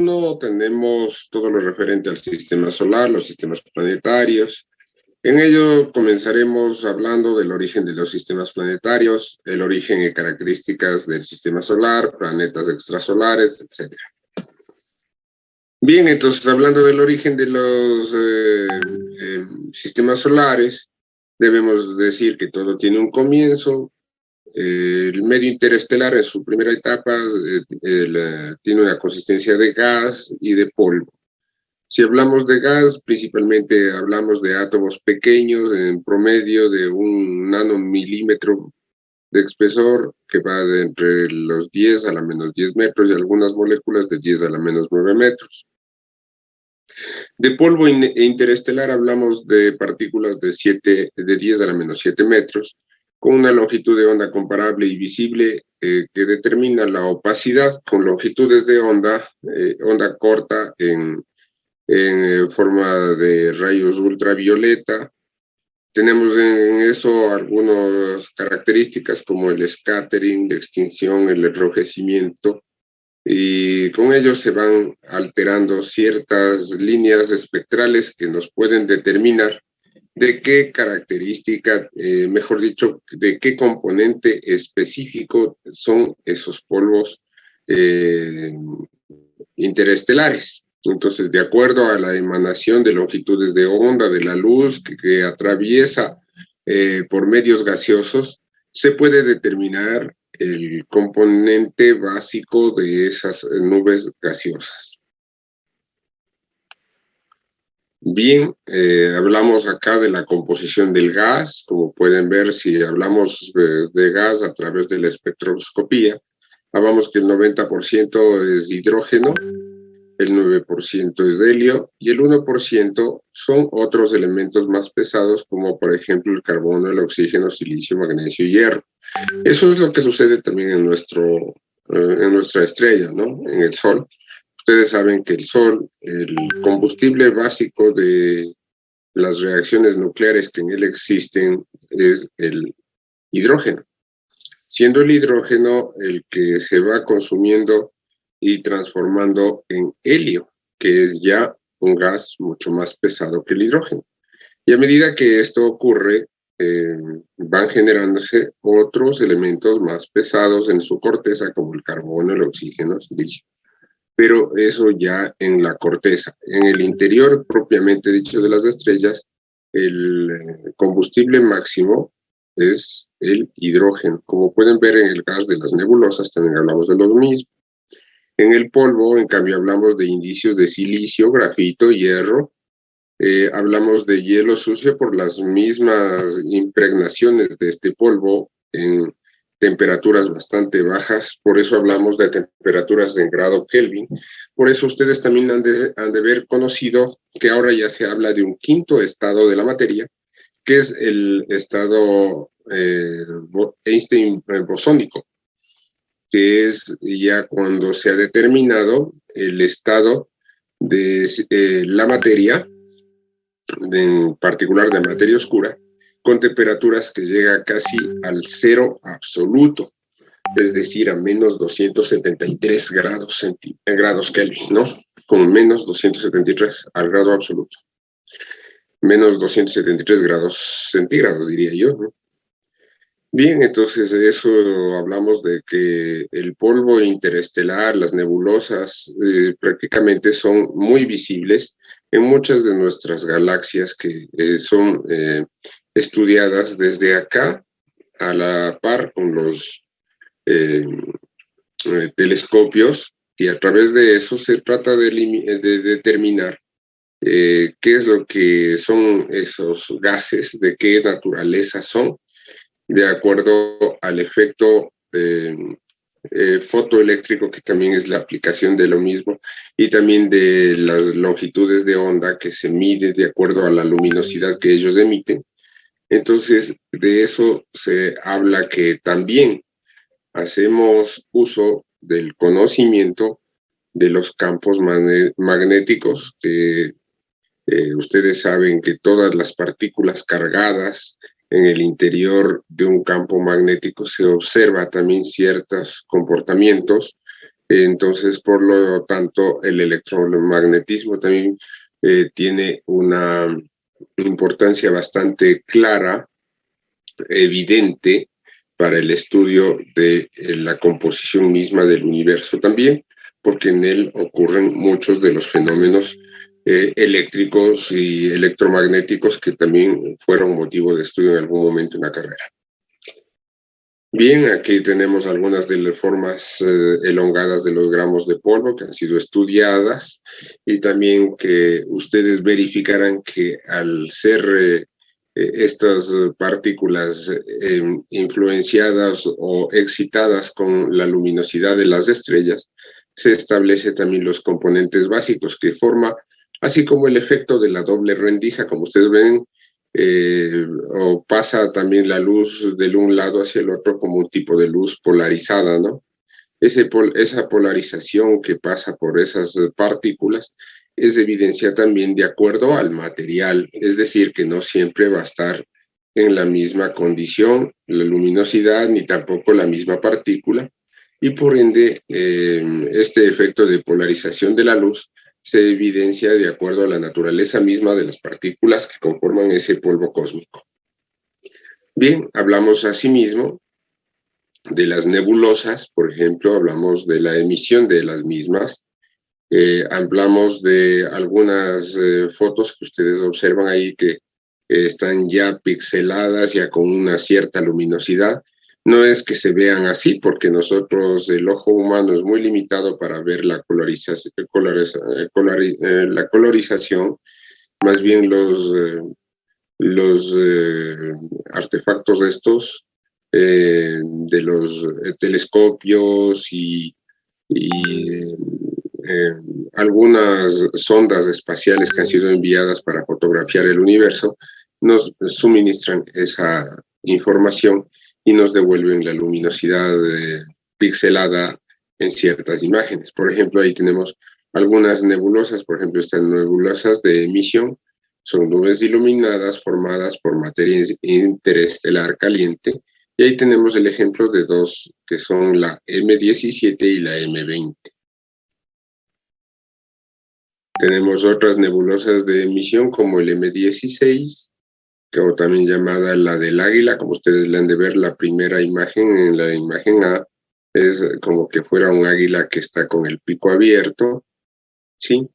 No tenemos todo lo referente al sistema solar, los sistemas planetarios. En ello comenzaremos hablando del origen de los sistemas planetarios, el origen y características del sistema solar, planetas extrasolares, etc. Bien, entonces hablando del origen de los sistemas solares, debemos decir que todo tiene un comienzo. El medio interestelar en su primera etapa tiene una consistencia de gas y de polvo. Si hablamos de gas, principalmente hablamos de átomos pequeños, en promedio de un nanomilímetro de espesor, que va de entre los 10 a la menos 10 metros, y algunas moléculas de 10 a la menos 9 metros. De polvo interestelar hablamos de partículas de 10 a la menos 7 metros, con una longitud de onda comparable y visible que determina la opacidad con longitudes de onda corta en forma de rayos ultravioleta. Tenemos en eso algunas características como el scattering, la extinción, el enrojecimiento, y con ello se van alterando ciertas líneas espectrales que nos pueden determinar de qué característica, mejor dicho, de qué componente específico son esos polvos interestelares. Entonces, de acuerdo a la emanación de longitudes de onda de la luz que atraviesa por medios gaseosos, se puede determinar el componente básico de esas nubes gaseosas. Bien, hablamos acá de la composición del gas. Como pueden ver, si hablamos de gas a través de la espectroscopía, hablamos que el 90% es hidrógeno, el 9% es helio y el 1% son otros elementos más pesados, como por ejemplo el carbono, el oxígeno, silicio, magnesio y hierro. Eso es lo que sucede también en nuestra estrella, ¿no? En el Sol. Ustedes saben que el Sol, el combustible básico de las reacciones nucleares que en él existen es el hidrógeno, siendo el hidrógeno el que se va consumiendo y transformando en helio, que es ya un gas mucho más pesado que el hidrógeno. Y a medida que esto ocurre, van generándose otros elementos más pesados en su corteza, como el carbono, el oxígeno, el silicio. Pero eso ya en la corteza. En el interior, propiamente dicho, de las estrellas, el combustible máximo es el hidrógeno. Como pueden ver en el gas de las nebulosas, también hablamos de lo mismo. En el polvo, en cambio, hablamos de indicios de silicio, grafito, hierro. Hablamos de hielo sucio por las mismas impregnaciones de este polvo en temperaturas bastante bajas. Por eso hablamos de temperaturas en grado Kelvin. Por eso ustedes también han de haber conocido que ahora ya se habla de un quinto estado de la materia, que es el estado Einstein bosónico, que es ya cuando se ha determinado el estado de la materia, en particular de materia oscura, con temperaturas que llega casi al cero absoluto, es decir, a menos 273 grados Kelvin, ¿no? Con menos 273 al grado absoluto. Menos 273 grados centígrados, diría yo, ¿no? Bien, entonces de eso hablamos de que el polvo interestelar, las nebulosas, prácticamente son muy visibles en muchas de nuestras galaxias que son estudiadas desde acá a la par con los telescopios, y a través de eso se trata de determinar qué es lo que son esos gases, de qué naturaleza son, de acuerdo al efecto fotoeléctrico, que también es la aplicación de lo mismo, y también de las longitudes de onda que se mide de acuerdo a la luminosidad que ellos emiten. Entonces, de eso se habla que también hacemos uso del conocimiento de los campos magnéticos, que ustedes saben que todas las partículas cargadas en el interior de un campo magnético se observa también ciertos comportamientos Entonces, por lo tanto, el electromagnetismo también tiene una importancia bastante clara, evidente, para el estudio de la composición misma del universo también, porque en él ocurren muchos de los fenómenos eléctricos y electromagnéticos que también fueron motivo de estudio en algún momento en la carrera. Bien, aquí tenemos algunas de las formas elongadas de los gramos de polvo que han sido estudiadas y también que ustedes verificarán que al ser estas partículas influenciadas o excitadas con la luminosidad de las estrellas, se establece también los componentes básicos que forma, así como el efecto de la doble rendija, como ustedes ven, o pasa también la luz del un lado hacia el otro como un tipo de luz polarizada, ¿no? Esa polarización que pasa por esas partículas es evidencia también de acuerdo al material, es decir, que no siempre va a estar en la misma condición, la luminosidad, ni tampoco la misma partícula, y por ende este efecto de polarización de la luz se evidencia de acuerdo a la naturaleza misma de las partículas que conforman ese polvo cósmico. Bien, hablamos asimismo de las nebulosas, por ejemplo, hablamos de la emisión de las mismas, hablamos de algunas fotos que ustedes observan ahí que están ya pixeladas, ya con una cierta luminosidad. No es que se vean así, porque nosotros, el ojo humano es muy limitado para ver la colorización, más bien los artefactos estos de los telescopios y algunas sondas espaciales que han sido enviadas para fotografiar el universo nos suministran esa información y nos devuelven la luminosidad pixelada en ciertas imágenes. Por ejemplo, ahí tenemos algunas nebulosas, por ejemplo, estas nebulosas de emisión son nubes iluminadas formadas por materia interestelar caliente, y ahí tenemos el ejemplo de dos que son la M17 y la M20. Tenemos otras nebulosas de emisión como el M16, o también llamada la del águila, como ustedes le han de ver la primera imagen, en la imagen A, es como que fuera un águila que está con el pico abierto, ¿sí?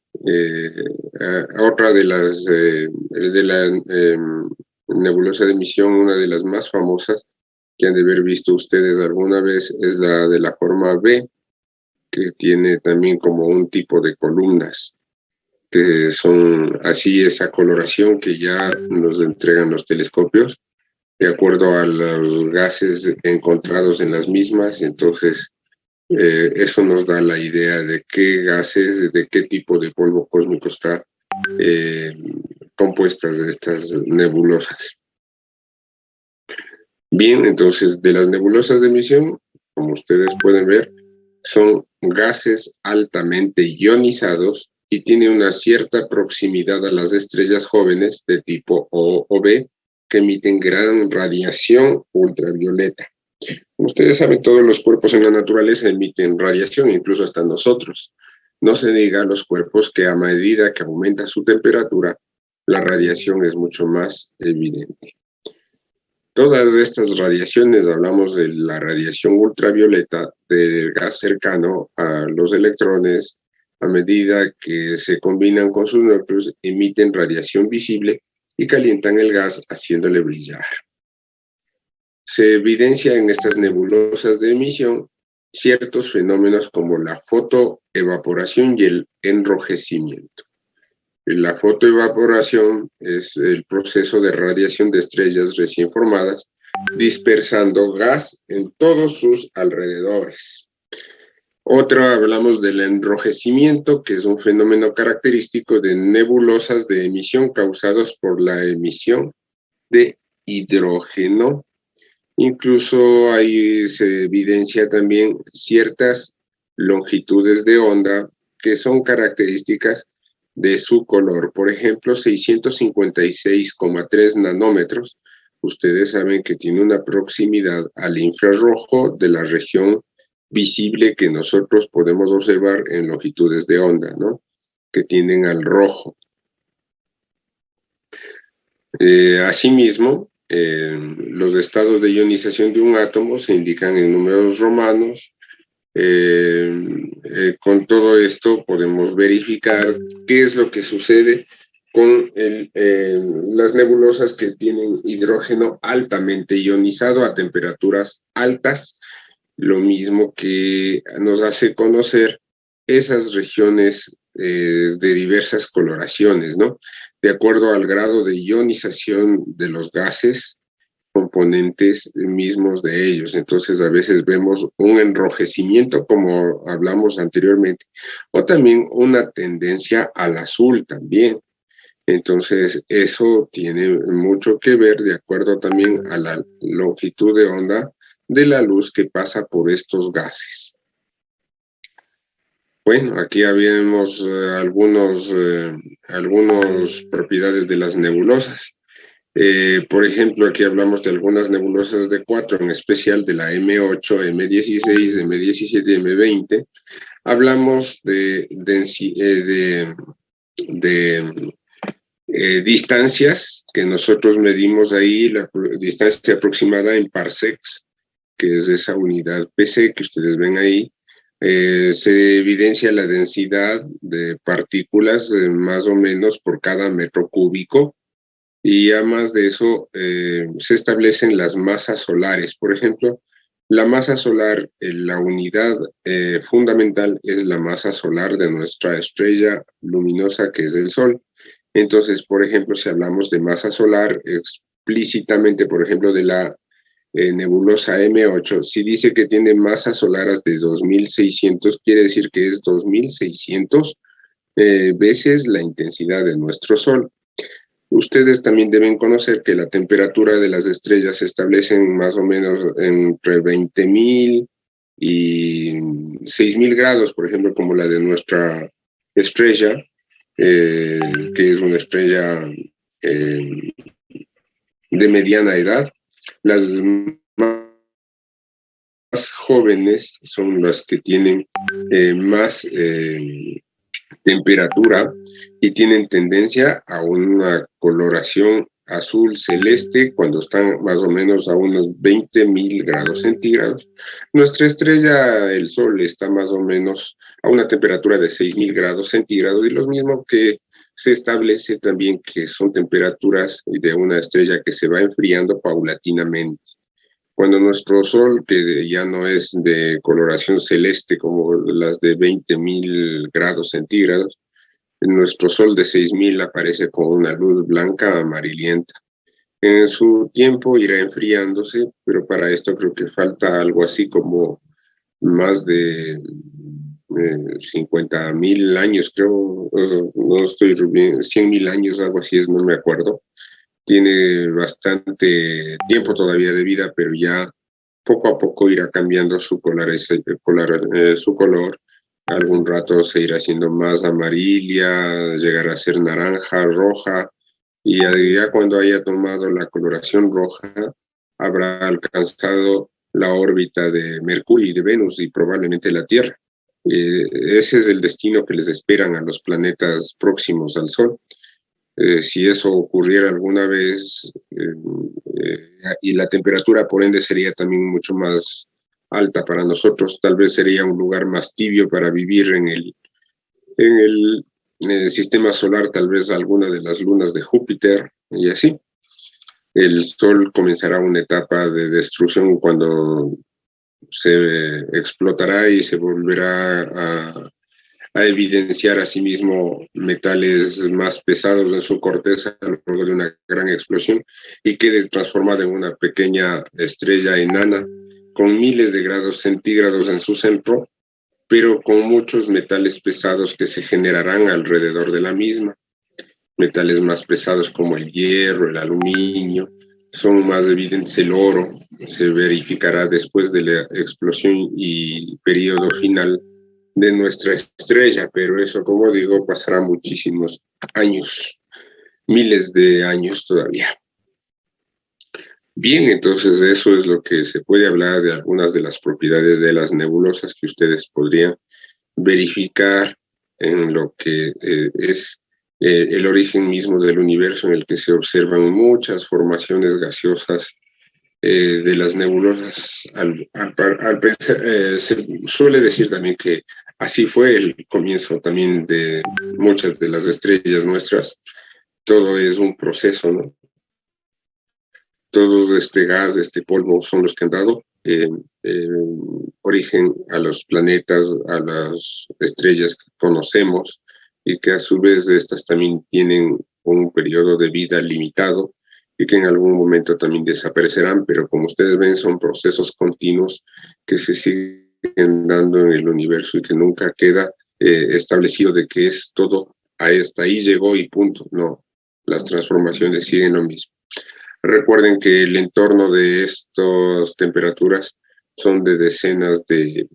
Otra de las, de la nebulosa de emisión, una de las más famosas que han de haber visto ustedes alguna vez, es la de la forma B, que tiene también como un tipo de columnas, que son así esa coloración que ya nos entregan los telescopios, de acuerdo a los gases encontrados en las mismas. Entonces, eso nos da la idea de qué gases, de qué tipo de polvo cósmico está compuestas de estas nebulosas. Bien, entonces, de las nebulosas de emisión, como ustedes pueden ver, son gases altamente ionizados y tiene una cierta proximidad a las estrellas jóvenes de tipo O o B, que emiten gran radiación ultravioleta. Como ustedes saben, todos los cuerpos en la naturaleza emiten radiación, incluso hasta nosotros. No se diga los cuerpos que a medida que aumenta su temperatura, la radiación es mucho más evidente. Todas estas radiaciones, hablamos de la radiación ultravioleta del gas cercano a los electrones, a medida que se combinan con sus núcleos, emiten radiación visible y calientan el gas haciéndole brillar. Se evidencia en estas nebulosas de emisión ciertos fenómenos como la fotoevaporación y el enrojecimiento. La fotoevaporación es el proceso de radiación de estrellas recién formadas, dispersando gas en todos sus alrededores. Otra, hablamos del enrojecimiento, que es un fenómeno característico de nebulosas de emisión causados por la emisión de hidrógeno. Incluso ahí se evidencia también ciertas longitudes de onda que son características de su color. Por ejemplo, 656,3 nanómetros. Ustedes saben que tiene una proximidad al infrarrojo de la región visible que nosotros podemos observar en longitudes de onda, ¿no? Que tienden al rojo. Asimismo, los estados de ionización de un átomo se indican en números romanos. Con todo esto podemos verificar qué es lo que sucede con las nebulosas que tienen hidrógeno altamente ionizado a temperaturas altas, lo mismo que nos hace conocer esas regiones de diversas coloraciones, ¿no? De acuerdo al grado de ionización de los gases, componentes mismos de ellos. Entonces, a veces vemos un enrojecimiento, como hablamos anteriormente, o también una tendencia al azul también. Entonces, eso tiene mucho que ver de acuerdo también a la longitud de onda de la luz que pasa por estos gases. Bueno, aquí habíamos algunas propiedades de las nebulosas. Por ejemplo, aquí hablamos de algunas nebulosas de 4, en especial de la M8, M16, M17 y M20. Hablamos de distancias que nosotros medimos ahí, la distancia aproximada en parsecs, que es esa unidad PC que ustedes ven ahí. Se evidencia la densidad de partículas más o menos por cada metro cúbico, y además de eso se establecen las masas solares. Por ejemplo, la masa solar, la unidad fundamental es la masa solar de nuestra estrella luminosa, que es el Sol. Entonces, por ejemplo, si hablamos de masa solar explícitamente, por ejemplo, de la nebulosa M8, si dice que tiene masas solares de 2600, quiere decir que es 2600 veces la intensidad de nuestro Sol. Ustedes también deben conocer que la temperatura de las estrellas se establece más o menos entre 20.000 y 6.000 grados, por ejemplo, como la de nuestra estrella, que es una estrella de mediana edad. Las más jóvenes son las que tienen más temperatura y tienen tendencia a una coloración azul celeste cuando están más o menos a unos 20.000 grados centígrados. Nuestra estrella, el Sol, está más o menos a una temperatura de 6.000 grados centígrados, y lo mismo que se establece también que son temperaturas de una estrella que se va enfriando paulatinamente. Cuando nuestro Sol, que ya no es de coloración celeste como las de 20.000 grados centígrados, nuestro Sol de 6.000 aparece con una luz blanca amarillenta. En su tiempo irá enfriándose, pero para esto creo que falta algo así como más de 50.000 años, creo, no estoy bien, 100.000 años, algo así es, no me acuerdo. Tiene bastante tiempo todavía de vida, pero ya poco a poco irá cambiando su color. Algún rato se irá haciendo más amarilla, llegará a ser naranja, roja, y ya cuando haya tomado la coloración roja, habrá alcanzado la órbita de Mercurio y de Venus y probablemente la Tierra. Ese es el destino que les esperan a los planetas próximos al Sol. Si eso ocurriera alguna vez, y la temperatura por ende sería también mucho más alta para nosotros, tal vez sería un lugar más tibio para vivir en el sistema solar, tal vez alguna de las lunas de Júpiter, y así. El Sol comenzará una etapa de destrucción cuando se explotará y se volverá a evidenciar asimismo metales más pesados en su corteza luego de una gran explosión, y quede transformada en una pequeña estrella enana con miles de grados centígrados en su centro, pero con muchos metales pesados que se generarán alrededor de la misma. Metales más pesados como el hierro, el aluminio, son más evidentes el oro, se verificará después de la explosión y periodo final de nuestra estrella, pero eso, como digo, pasará muchísimos años, miles de años todavía. Bien, entonces de eso es lo que se puede hablar de algunas de las propiedades de las nebulosas que ustedes podrían verificar en lo que es el origen mismo del universo, en el que se observan muchas formaciones gaseosas de las nebulosas. Se suele decir también que así fue el comienzo también de muchas de las estrellas nuestras. Todo es un proceso, ¿no? Todos este gas, este polvo son los que han dado eh, origen a los planetas, a las estrellas que conocemos, y que a su vez estas también tienen un periodo de vida limitado y que en algún momento también desaparecerán, pero como ustedes ven son procesos continuos que se siguen dando en el universo y que nunca queda establecido de que es todo, hasta ahí llegó y punto. No, las transformaciones siguen lo mismo. Recuerden que el entorno de estas temperaturas son de decenas de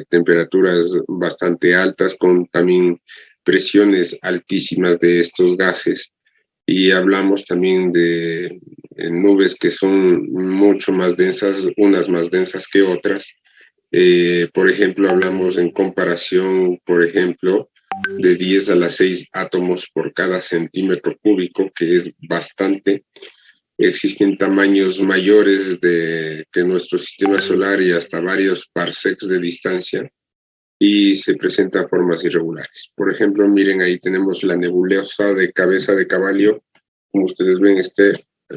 temperaturas bastante altas, con también presiones altísimas de estos gases. Y hablamos también de nubes que son mucho más densas, unas más densas que otras. Por ejemplo, hablamos en comparación, por ejemplo, de 10 a la 6 átomos por cada centímetro cúbico, que es bastante. Existen tamaños mayores que nuestro sistema solar y hasta varios parsecs de distancia, y se presentan formas irregulares. Por ejemplo, miren, ahí tenemos la nebulosa de cabeza de caballo. Como ustedes ven,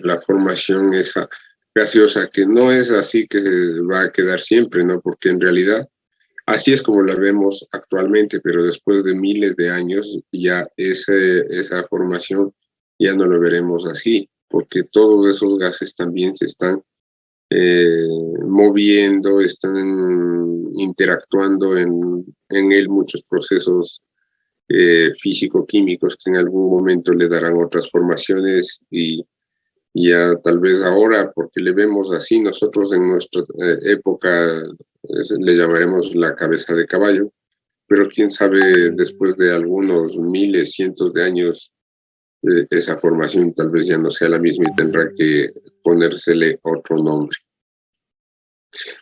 la formación esa gaseosa, que no es así que va a quedar siempre, ¿no? Porque en realidad así es como la vemos actualmente, pero después de miles de años ya esa formación ya no lo veremos así, porque todos esos gases también se están moviendo, están interactuando en él muchos procesos físico-químicos que en algún momento le darán otras formaciones, y ya tal vez ahora, porque le vemos así, nosotros en nuestra época le llamaremos la cabeza de caballo, pero quién sabe después de algunos miles, cientos de años, esa formación tal vez ya no sea la misma y tendrá que ponérsele otro nombre.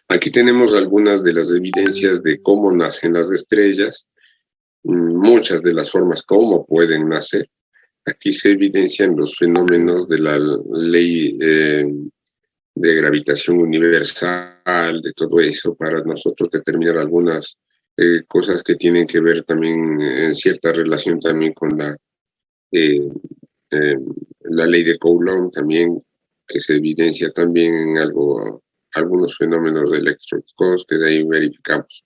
Aquí tenemos algunas de las evidencias de cómo nacen las estrellas, muchas de las formas cómo pueden nacer. Aquí se evidencian los fenómenos de la ley de gravitación universal, de todo eso, para nosotros determinar algunas cosas que tienen que ver también en cierta relación también con eh, la ley de Coulomb también, que se evidencia también en algunos fenómenos eléctricos que de ahí verificamos.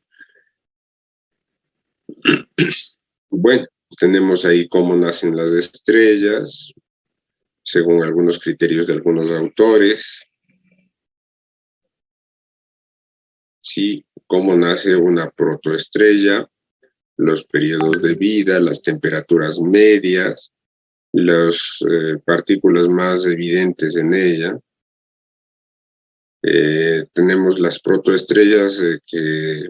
Bueno, tenemos ahí cómo nacen las estrellas, según algunos criterios de algunos autores. Sí, cómo nace una protoestrella, los periodos de vida, las temperaturas medias, las partículas más evidentes en ella. Tenemos las protoestrellas que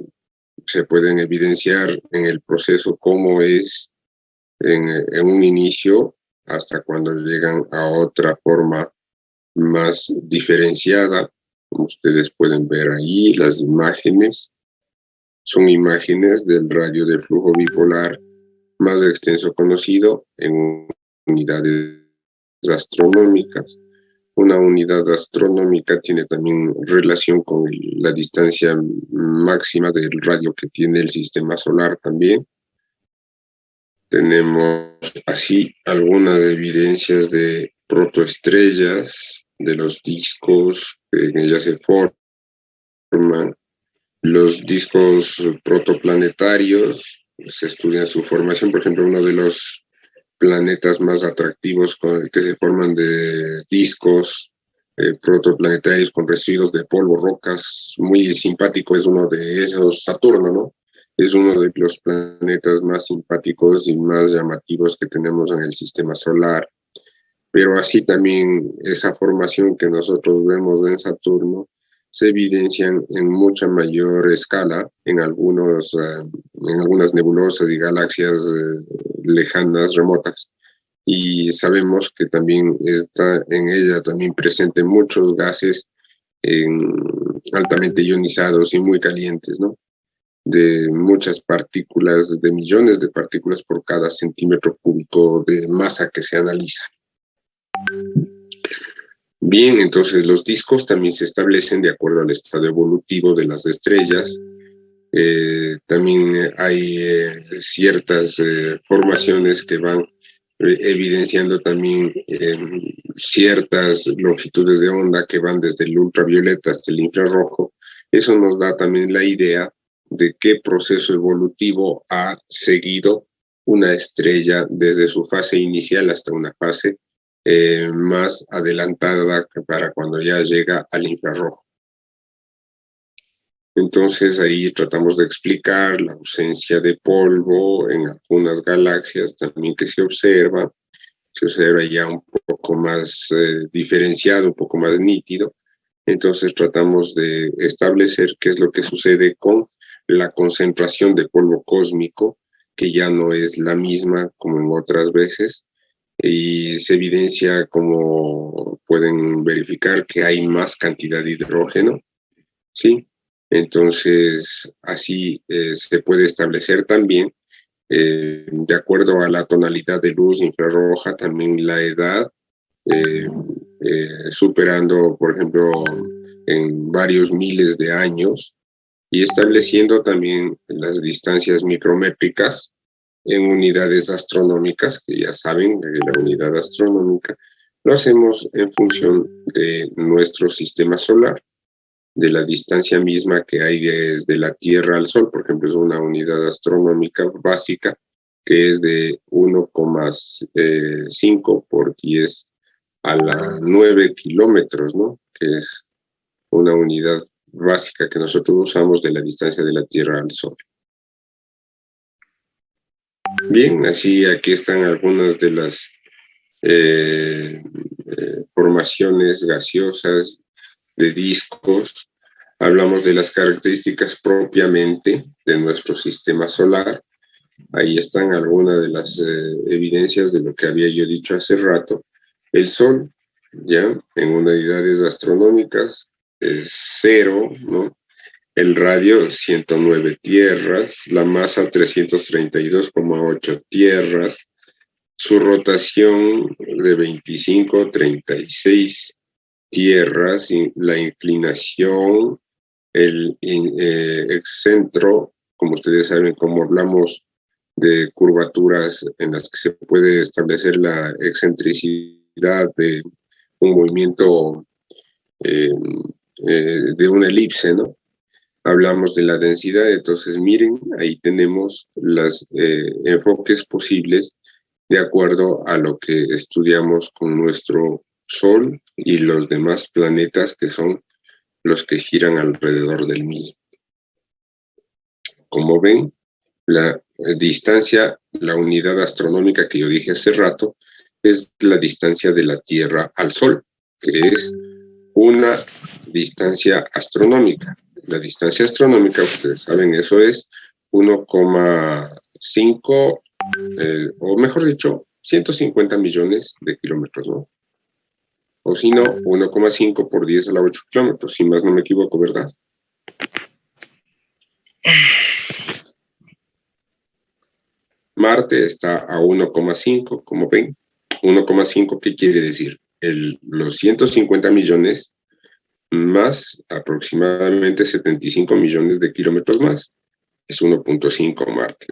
se pueden evidenciar en el proceso cómo es en un inicio hasta cuando llegan a otra forma más diferenciada. Como ustedes pueden ver ahí, las imágenes son imágenes del radio de flujo bipolar más extenso conocido en unidades astronómicas. Una unidad astronómica tiene también relación con la distancia máxima del radio que tiene el sistema solar también. Tenemos así algunas evidencias de protoestrellas, de los discos que en ellas se forman. Los discos protoplanetarios, se estudia su formación. Por ejemplo, uno de los planetas más atractivos que se forman de discos protoplanetarios con residuos de polvo, rocas, muy simpático, es uno de esos, Saturno, ¿no? Es uno de los planetas más simpáticos y más llamativos que tenemos en el sistema solar. Pero así también esa formación que nosotros vemos en Saturno se evidencian en mucha mayor escala en algunas nebulosas y galaxias lejanas, remotas, y sabemos que también está en ella también presente muchos gases altamente ionizados y muy calientes, ¿no? De muchas partículas, de millones de partículas por cada centímetro cúbico de masa que se analiza. Bien, entonces los discos también se establecen de acuerdo al estado evolutivo de las estrellas. También hay ciertas formaciones que van evidenciando también ciertas longitudes de onda que van desde el ultravioleta hasta el infrarrojo. Eso nos da también la idea de qué proceso evolutivo ha seguido una estrella desde su fase inicial hasta una fase más adelantada para cuando ya llega al infrarrojo. Entonces ahí tratamos de explicar la ausencia de polvo en algunas galaxias también que se observa ya un poco más diferenciado, un poco más nítido. Entonces tratamos de establecer qué es lo que sucede con la concentración de polvo cósmico, que ya no es la misma como en otras veces, y se evidencia, como pueden verificar, que hay más cantidad de hidrógeno, ¿sí? Entonces, así se puede establecer también, de acuerdo a la tonalidad de luz infrarroja, también la edad, superando, por ejemplo, en varios miles de años, y estableciendo también las distancias micrométricas en unidades astronómicas, que ya saben, la unidad astronómica, lo hacemos en función de nuestro sistema solar, de la distancia misma que hay desde la Tierra al Sol. Por ejemplo, es una unidad astronómica básica que es de 1,5 por 10 a la 9 kilómetros, ¿no? Que es una unidad básica que nosotros usamos de la distancia de la Tierra al Sol. Bien, así aquí están algunas de las formaciones gaseosas de discos. Hablamos de las características propiamente de nuestro sistema solar. Ahí están algunas de las evidencias de lo que había yo dicho hace rato. El Sol, ya en unidades astronómicas, es 0, ¿no? El radio, 109 tierras, la masa, 332,8 tierras, su rotación de 25, 36 tierras, la inclinación, el excentro, como ustedes saben, como hablamos de curvaturas en las que se puede establecer la excentricidad de un movimiento de una elipse, ¿no? Hablamos de la densidad, entonces miren, ahí tenemos los enfoques posibles de acuerdo a lo que estudiamos con nuestro Sol y los demás planetas que son los que giran alrededor del mismo. Como ven, la distancia, la unidad astronómica que yo dije hace rato, es la distancia de la Tierra al Sol, que es una distancia astronómica. La distancia astronómica, ustedes saben, eso es 1,5, o mejor dicho, 150 millones de kilómetros, ¿no? O si no, 1,5 por 10 a la 8 kilómetros, si más no me equivoco, ¿verdad? Marte está a 1,5, como ven. 1,5, ¿qué quiere decir? Los 150 millones más aproximadamente 75 millones de kilómetros más. Es 1,5 Marte.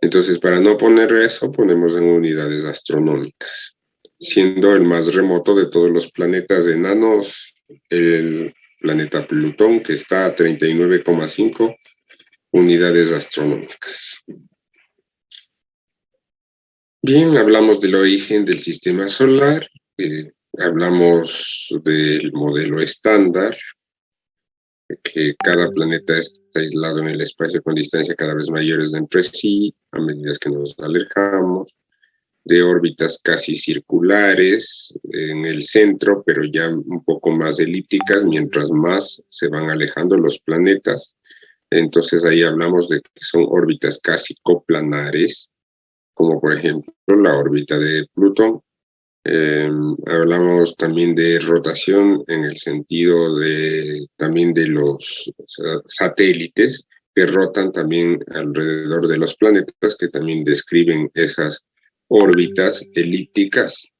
Entonces, para no poner eso, ponemos en unidades astronómicas, siendo el más remoto de todos los planetas enanos el planeta Plutón, que está a 39,5 unidades astronómicas. Bien, hablamos del origen del sistema solar, hablamos del modelo estándar, que cada planeta está aislado en el espacio con distancias cada vez mayores entre sí, a medida que nos alejamos, de órbitas casi circulares en el centro, pero ya un poco más elípticas, mientras más se van alejando los planetas. Entonces ahí hablamos de que son órbitas casi coplanares, como por ejemplo la órbita de Plutón. Hablamos también de rotación en el sentido también de los satélites que rotan también alrededor de los planetas, que también describen esas órbitas elípticas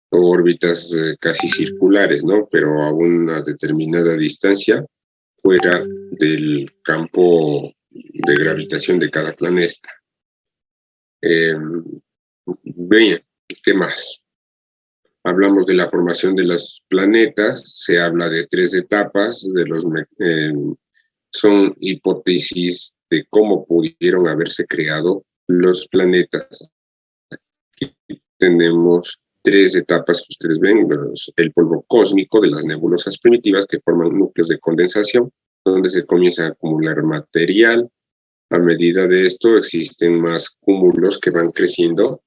o órbitas casi circulares, ¿no? Pero a una determinada distancia fuera del campo de gravitación de cada planeta. Bien, ¿qué más? Hablamos de la formación de los planetas, se habla de 3 etapas, son hipótesis de cómo pudieron haberse creado los planetas. Aquí tenemos 3 etapas que ustedes ven, el polvo cósmico de las nebulosas primitivas que forman núcleos de condensación, donde se comienza a acumular material. A medida de esto existen más cúmulos que van creciendo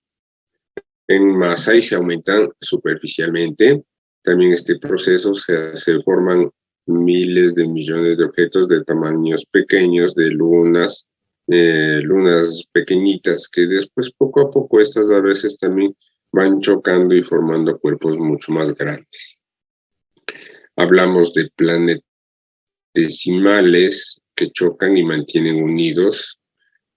en masa y se aumentan superficialmente. También este proceso se forman miles de millones de objetos de tamaños pequeños, de lunas pequeñitas, que después poco a poco estas a veces también van chocando y formando cuerpos mucho más grandes. Hablamos de planetesimales que chocan y mantienen unidos.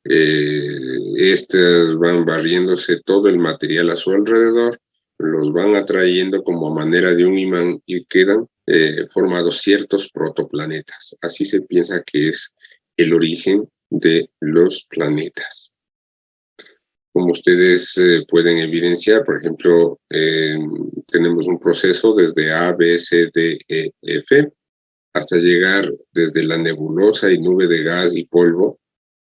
Estas van barriéndose todo el material a su alrededor, los van atrayendo como a manera de un imán y quedan formados ciertos protoplanetas. Así se piensa que es el origen de los planetas. Como ustedes pueden evidenciar, por ejemplo, tenemos un proceso desde A, B, C, D, E, F, hasta llegar desde la nebulosa y nube de gas y polvo,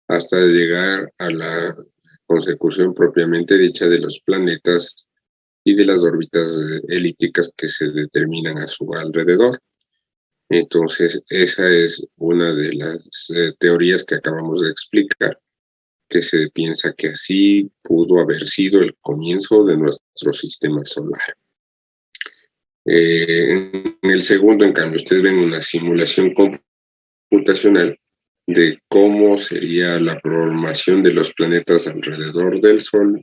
hasta llegar a la consecución propiamente dicha de los planetas y de las órbitas elípticas que se determinan a su alrededor. Entonces, esa es una de las teorías que acabamos de explicar, que se piensa que así pudo haber sido el comienzo de nuestro sistema solar. En el segundo, en cambio, ustedes ven una simulación computacional de cómo sería la formación de los planetas alrededor del Sol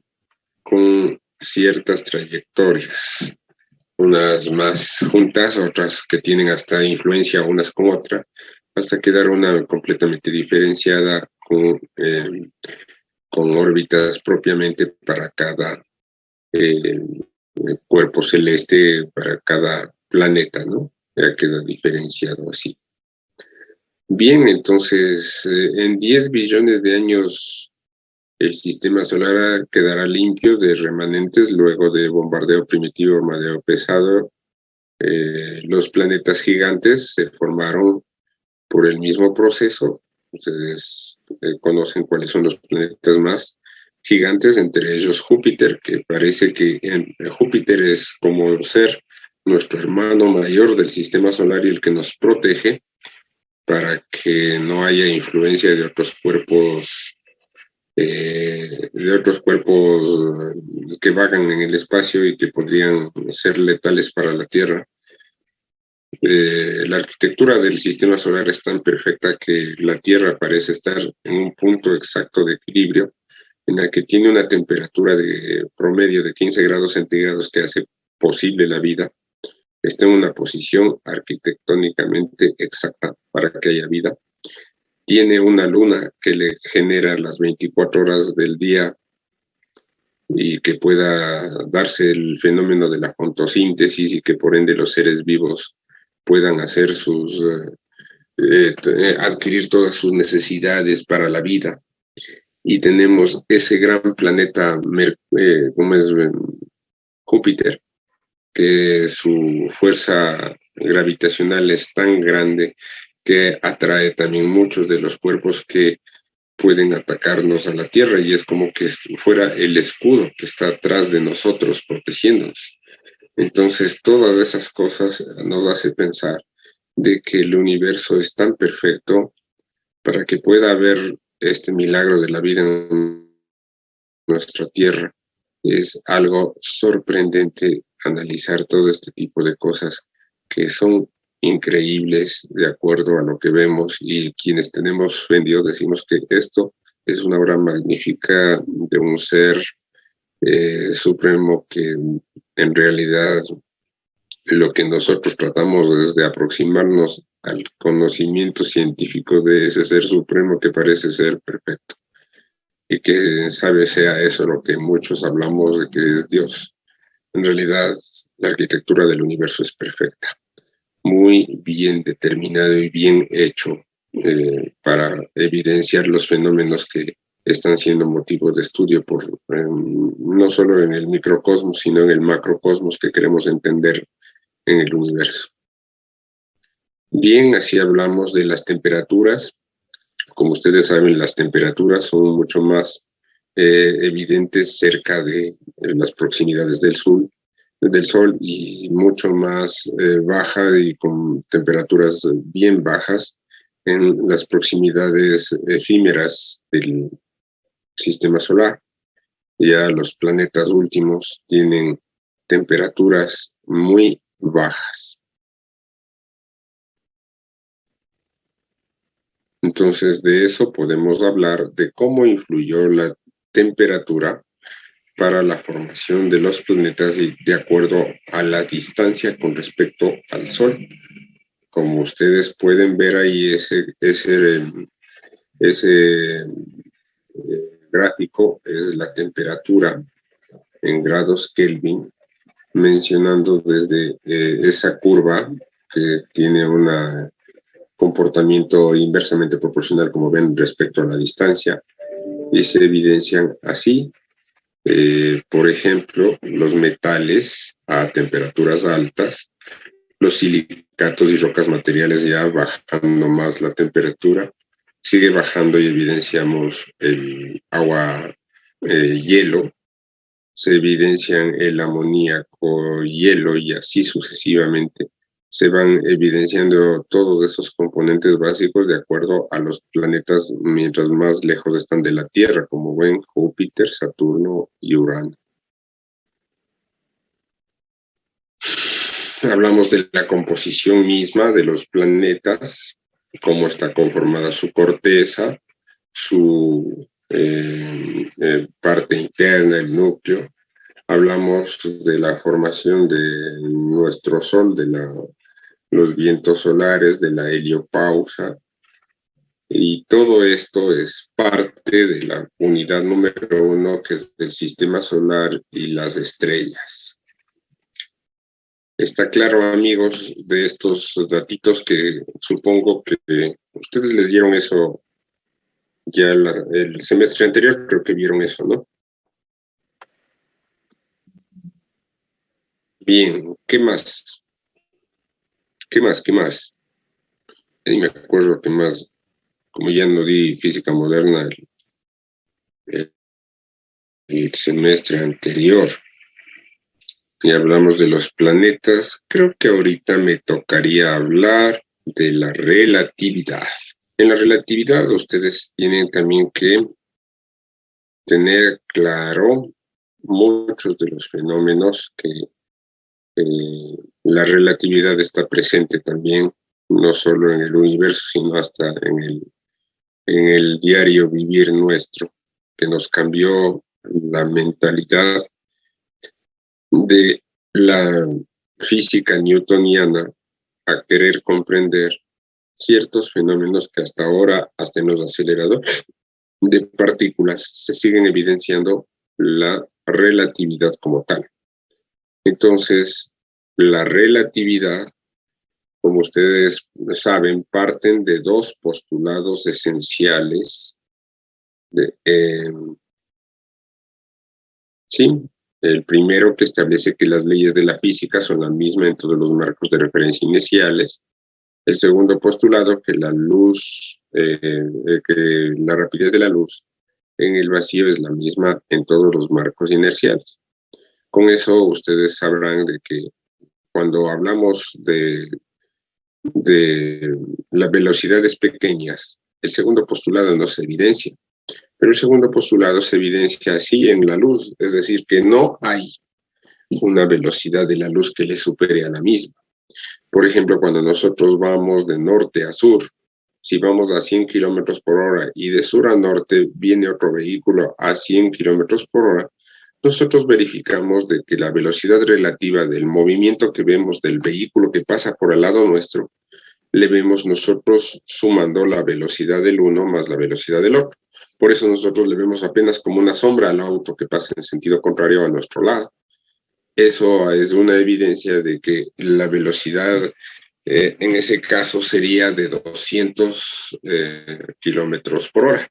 con ciertas trayectorias, unas más juntas, otras que tienen hasta influencia unas con otras, hasta quedar una completamente diferenciada con órbitas propiamente para cada cuerpo celeste, para cada planeta, ¿no? Ya queda diferenciado así. Bien, entonces, en 10 billones de años el sistema solar quedará limpio de remanentes luego de bombardeo primitivo, madeo pesado. Los planetas gigantes se formaron por el mismo proceso. Ustedes conocen cuáles son los planetas más gigantes, entre ellos Júpiter, que parece que Júpiter es como ser nuestro hermano mayor del sistema solar y el que nos protege para que no haya influencia de otros cuerpos que vagan en el espacio y que podrían ser letales para la Tierra. La arquitectura del sistema solar es tan perfecta que la Tierra parece estar en un punto exacto de equilibrio, en la que tiene una temperatura de promedio de 15 grados centígrados que hace posible la vida. Está en una posición arquitectónicamente exacta para que haya vida. Tiene una luna que le genera las 24 horas del día y que pueda darse el fenómeno de la fotosíntesis y que por ende los seres vivos puedan hacer adquirir todas sus necesidades para la vida. Y tenemos ese gran planeta, como es Júpiter, que su fuerza gravitacional es tan grande que atrae también muchos de los cuerpos que pueden atacarnos a la Tierra y es como que fuera el escudo que está atrás de nosotros protegiéndonos. Entonces, todas esas cosas nos hace pensar de que el universo es tan perfecto para que pueda haber este milagro de la vida en nuestra Tierra. Es algo sorprendente analizar todo este tipo de cosas que son increíbles de acuerdo a lo que vemos y quienes tenemos fe en Dios decimos que esto es una obra magnífica de un ser supremo que en realidad lo que nosotros tratamos es de aproximarnos al conocimiento científico de ese ser supremo que parece ser perfecto y que sabe sea eso lo que muchos hablamos de que es Dios. En realidad, la arquitectura del universo es perfecta, muy bien determinado y bien hecho para evidenciar los fenómenos que están siendo motivo de estudio por no solo en el microcosmos, sino en el macrocosmos que queremos entender en el universo. Bien, así hablamos de las temperaturas. Como ustedes saben, las temperaturas son mucho más evidentes cerca de las proximidades del sol y mucho más baja y con temperaturas bien bajas en las proximidades efímeras del sistema solar. Ya los planetas últimos tienen temperaturas muy bajas. Entonces, de eso podemos hablar de cómo influyó la temperatura para la formación de los planetas y de acuerdo a la distancia con respecto al Sol. Como ustedes pueden ver ahí, ese gráfico es la temperatura en grados Kelvin, mencionando desde esa curva que tiene un comportamiento inversamente proporcional, como ven, respecto a la distancia, y se evidencian así. Por ejemplo, los metales a temperaturas altas, los silicatos y rocas materiales ya bajando más la temperatura, sigue bajando y evidenciamos el agua, hielo, se evidencian el amoníaco, hielo y así sucesivamente. Se van evidenciando todos esos componentes básicos de acuerdo a los planetas mientras más lejos están de la Tierra, como ven, Júpiter, Saturno y Urano. Hablamos de la composición misma de los planetas, cómo está conformada su corteza, su parte interna, el núcleo. Hablamos de la formación de nuestro Sol, de los vientos solares, de la heliopausa, y todo esto es parte de la unidad número 1, que es el sistema solar y las estrellas. Está claro, amigos, de estos datitos que supongo que ustedes les dieron eso ya el semestre anterior, creo que vieron eso, ¿no? Bien, ¿qué más? ¿Qué más? ¿Qué más? Y me acuerdo que más, como ya no di física moderna el semestre anterior, y hablamos de los planetas, creo que ahorita me tocaría hablar de la relatividad. En la relatividad ustedes tienen también que tener claro muchos de los fenómenos que la relatividad está presente también, no solo en el universo, sino hasta en el diario vivir nuestro, que nos cambió la mentalidad de la física newtoniana a querer comprender ciertos fenómenos que hasta ahora, hasta en los aceleradores de partículas, se siguen evidenciando la relatividad como tal. Entonces, la relatividad, como ustedes saben, parten de dos postulados esenciales. Sí, el primero, que establece que las leyes de la física son las mismas en todos los marcos de referencia iniciales. El segundo postulado, que la luz, que la rapidez de la luz en el vacío es la misma en todos los marcos inerciales. Con eso ustedes sabrán de que cuando hablamos de las velocidades pequeñas, el segundo postulado no se evidencia, pero el segundo postulado se evidencia así en la luz, es decir, que no hay una velocidad de la luz que le supere a la misma. Por ejemplo, cuando nosotros vamos de norte a sur, si vamos a 100 kilómetros por hora y de sur a norte viene otro vehículo a 100 kilómetros por hora, nosotros verificamos de que la velocidad relativa del movimiento que vemos del vehículo que pasa por el lado nuestro, le vemos nosotros sumando la velocidad del uno más la velocidad del otro. Por eso nosotros le vemos apenas como una sombra al auto que pasa en sentido contrario a nuestro lado. Eso es una evidencia de que la velocidad en ese caso sería de 200 kilómetros por hora.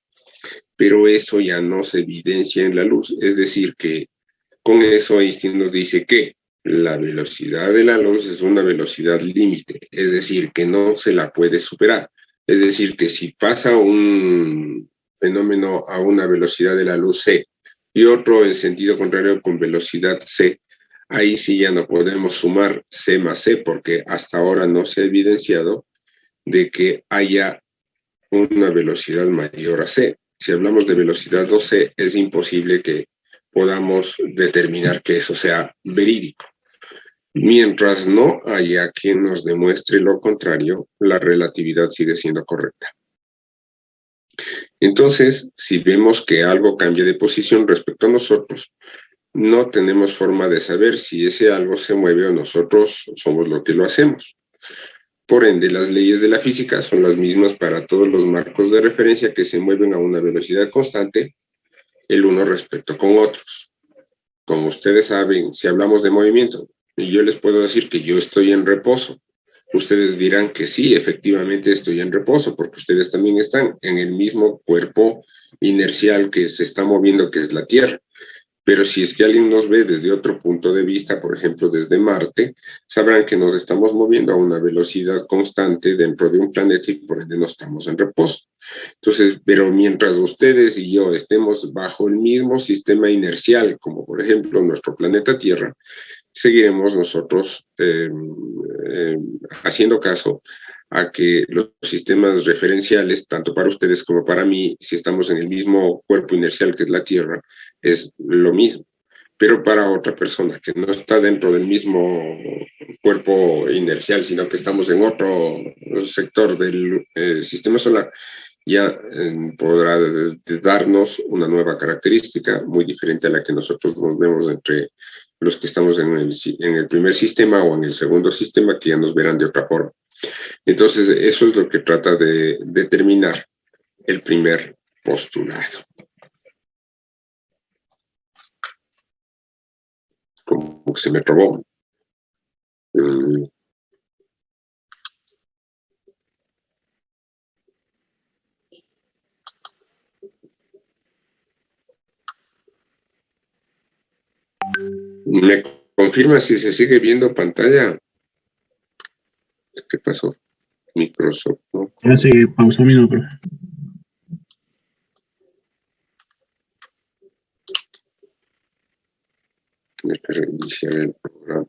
Pero eso ya no se evidencia en la luz. Es decir, que con eso Einstein nos dice que la velocidad de la luz es una velocidad límite, es decir, que no se la puede superar. Es decir, que si pasa un fenómeno a una velocidad de la luz c y otro en sentido contrario con velocidad c, ahí sí ya no podemos sumar c más c porque hasta ahora no se ha evidenciado de que haya una velocidad mayor a c. Si hablamos de velocidad 2c, es imposible que podamos determinar que eso sea verídico. Mientras no haya quien nos demuestre lo contrario, la relatividad sigue siendo correcta. Entonces, si vemos que algo cambia de posición respecto a nosotros, no tenemos forma de saber si ese algo se mueve o nosotros somos lo que lo hacemos. Por ende, las leyes de la física son las mismas para todos los marcos de referencia que se mueven a una velocidad constante, el uno respecto con otros. Como ustedes saben, si hablamos de movimiento, y yo les puedo decir que yo estoy en reposo, ustedes dirán que sí, efectivamente estoy en reposo, porque ustedes también están en el mismo cuerpo inercial que se está moviendo, que es la Tierra. Pero si es que alguien nos ve desde otro punto de vista, por ejemplo, desde Marte, sabrán que nos estamos moviendo a una velocidad constante dentro de un planeta y por ende no estamos en reposo. Entonces, pero mientras ustedes y yo estemos bajo el mismo sistema inercial, como por ejemplo nuestro planeta Tierra, seguiremos nosotros haciendo caso a que los sistemas referenciales, tanto para ustedes como para mí, si estamos en el mismo cuerpo inercial que es la Tierra, es lo mismo. Pero para otra persona que no está dentro del mismo cuerpo inercial, sino que estamos en otro sector del sistema solar, ya podrá darnos una nueva característica muy diferente a la que nosotros nos vemos entre los que estamos en el primer sistema o en el segundo sistema, que ya nos verán de otra forma. Entonces, eso es lo que trata de determinar el primer postulado. Como que se me trabó. ¿Me confirma si se sigue viendo pantalla? ¿Qué pasó? Microsoft, ¿no? Ahora se pausó mi número. Tiene que reiniciar el programa.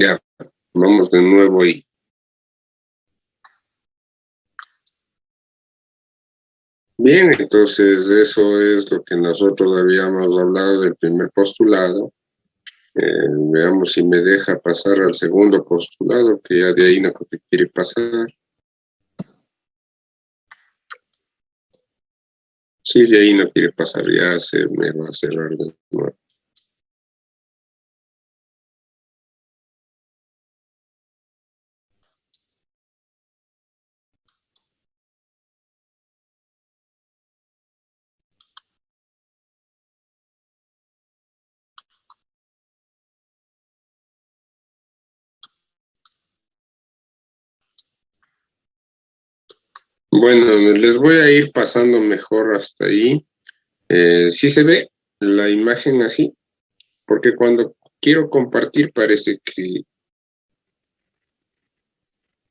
Ya, vamos de nuevo ahí. Bien, entonces eso es lo que nosotros habíamos hablado del primer postulado. Veamos si me deja pasar al segundo postulado, que ya de ahí no creo que quiere pasar. Sí, de ahí no quiere pasar, ya se me va a cerrar de nuevo. Bueno, les voy a ir pasando mejor hasta ahí. Sí se ve la imagen así, porque cuando quiero compartir parece que...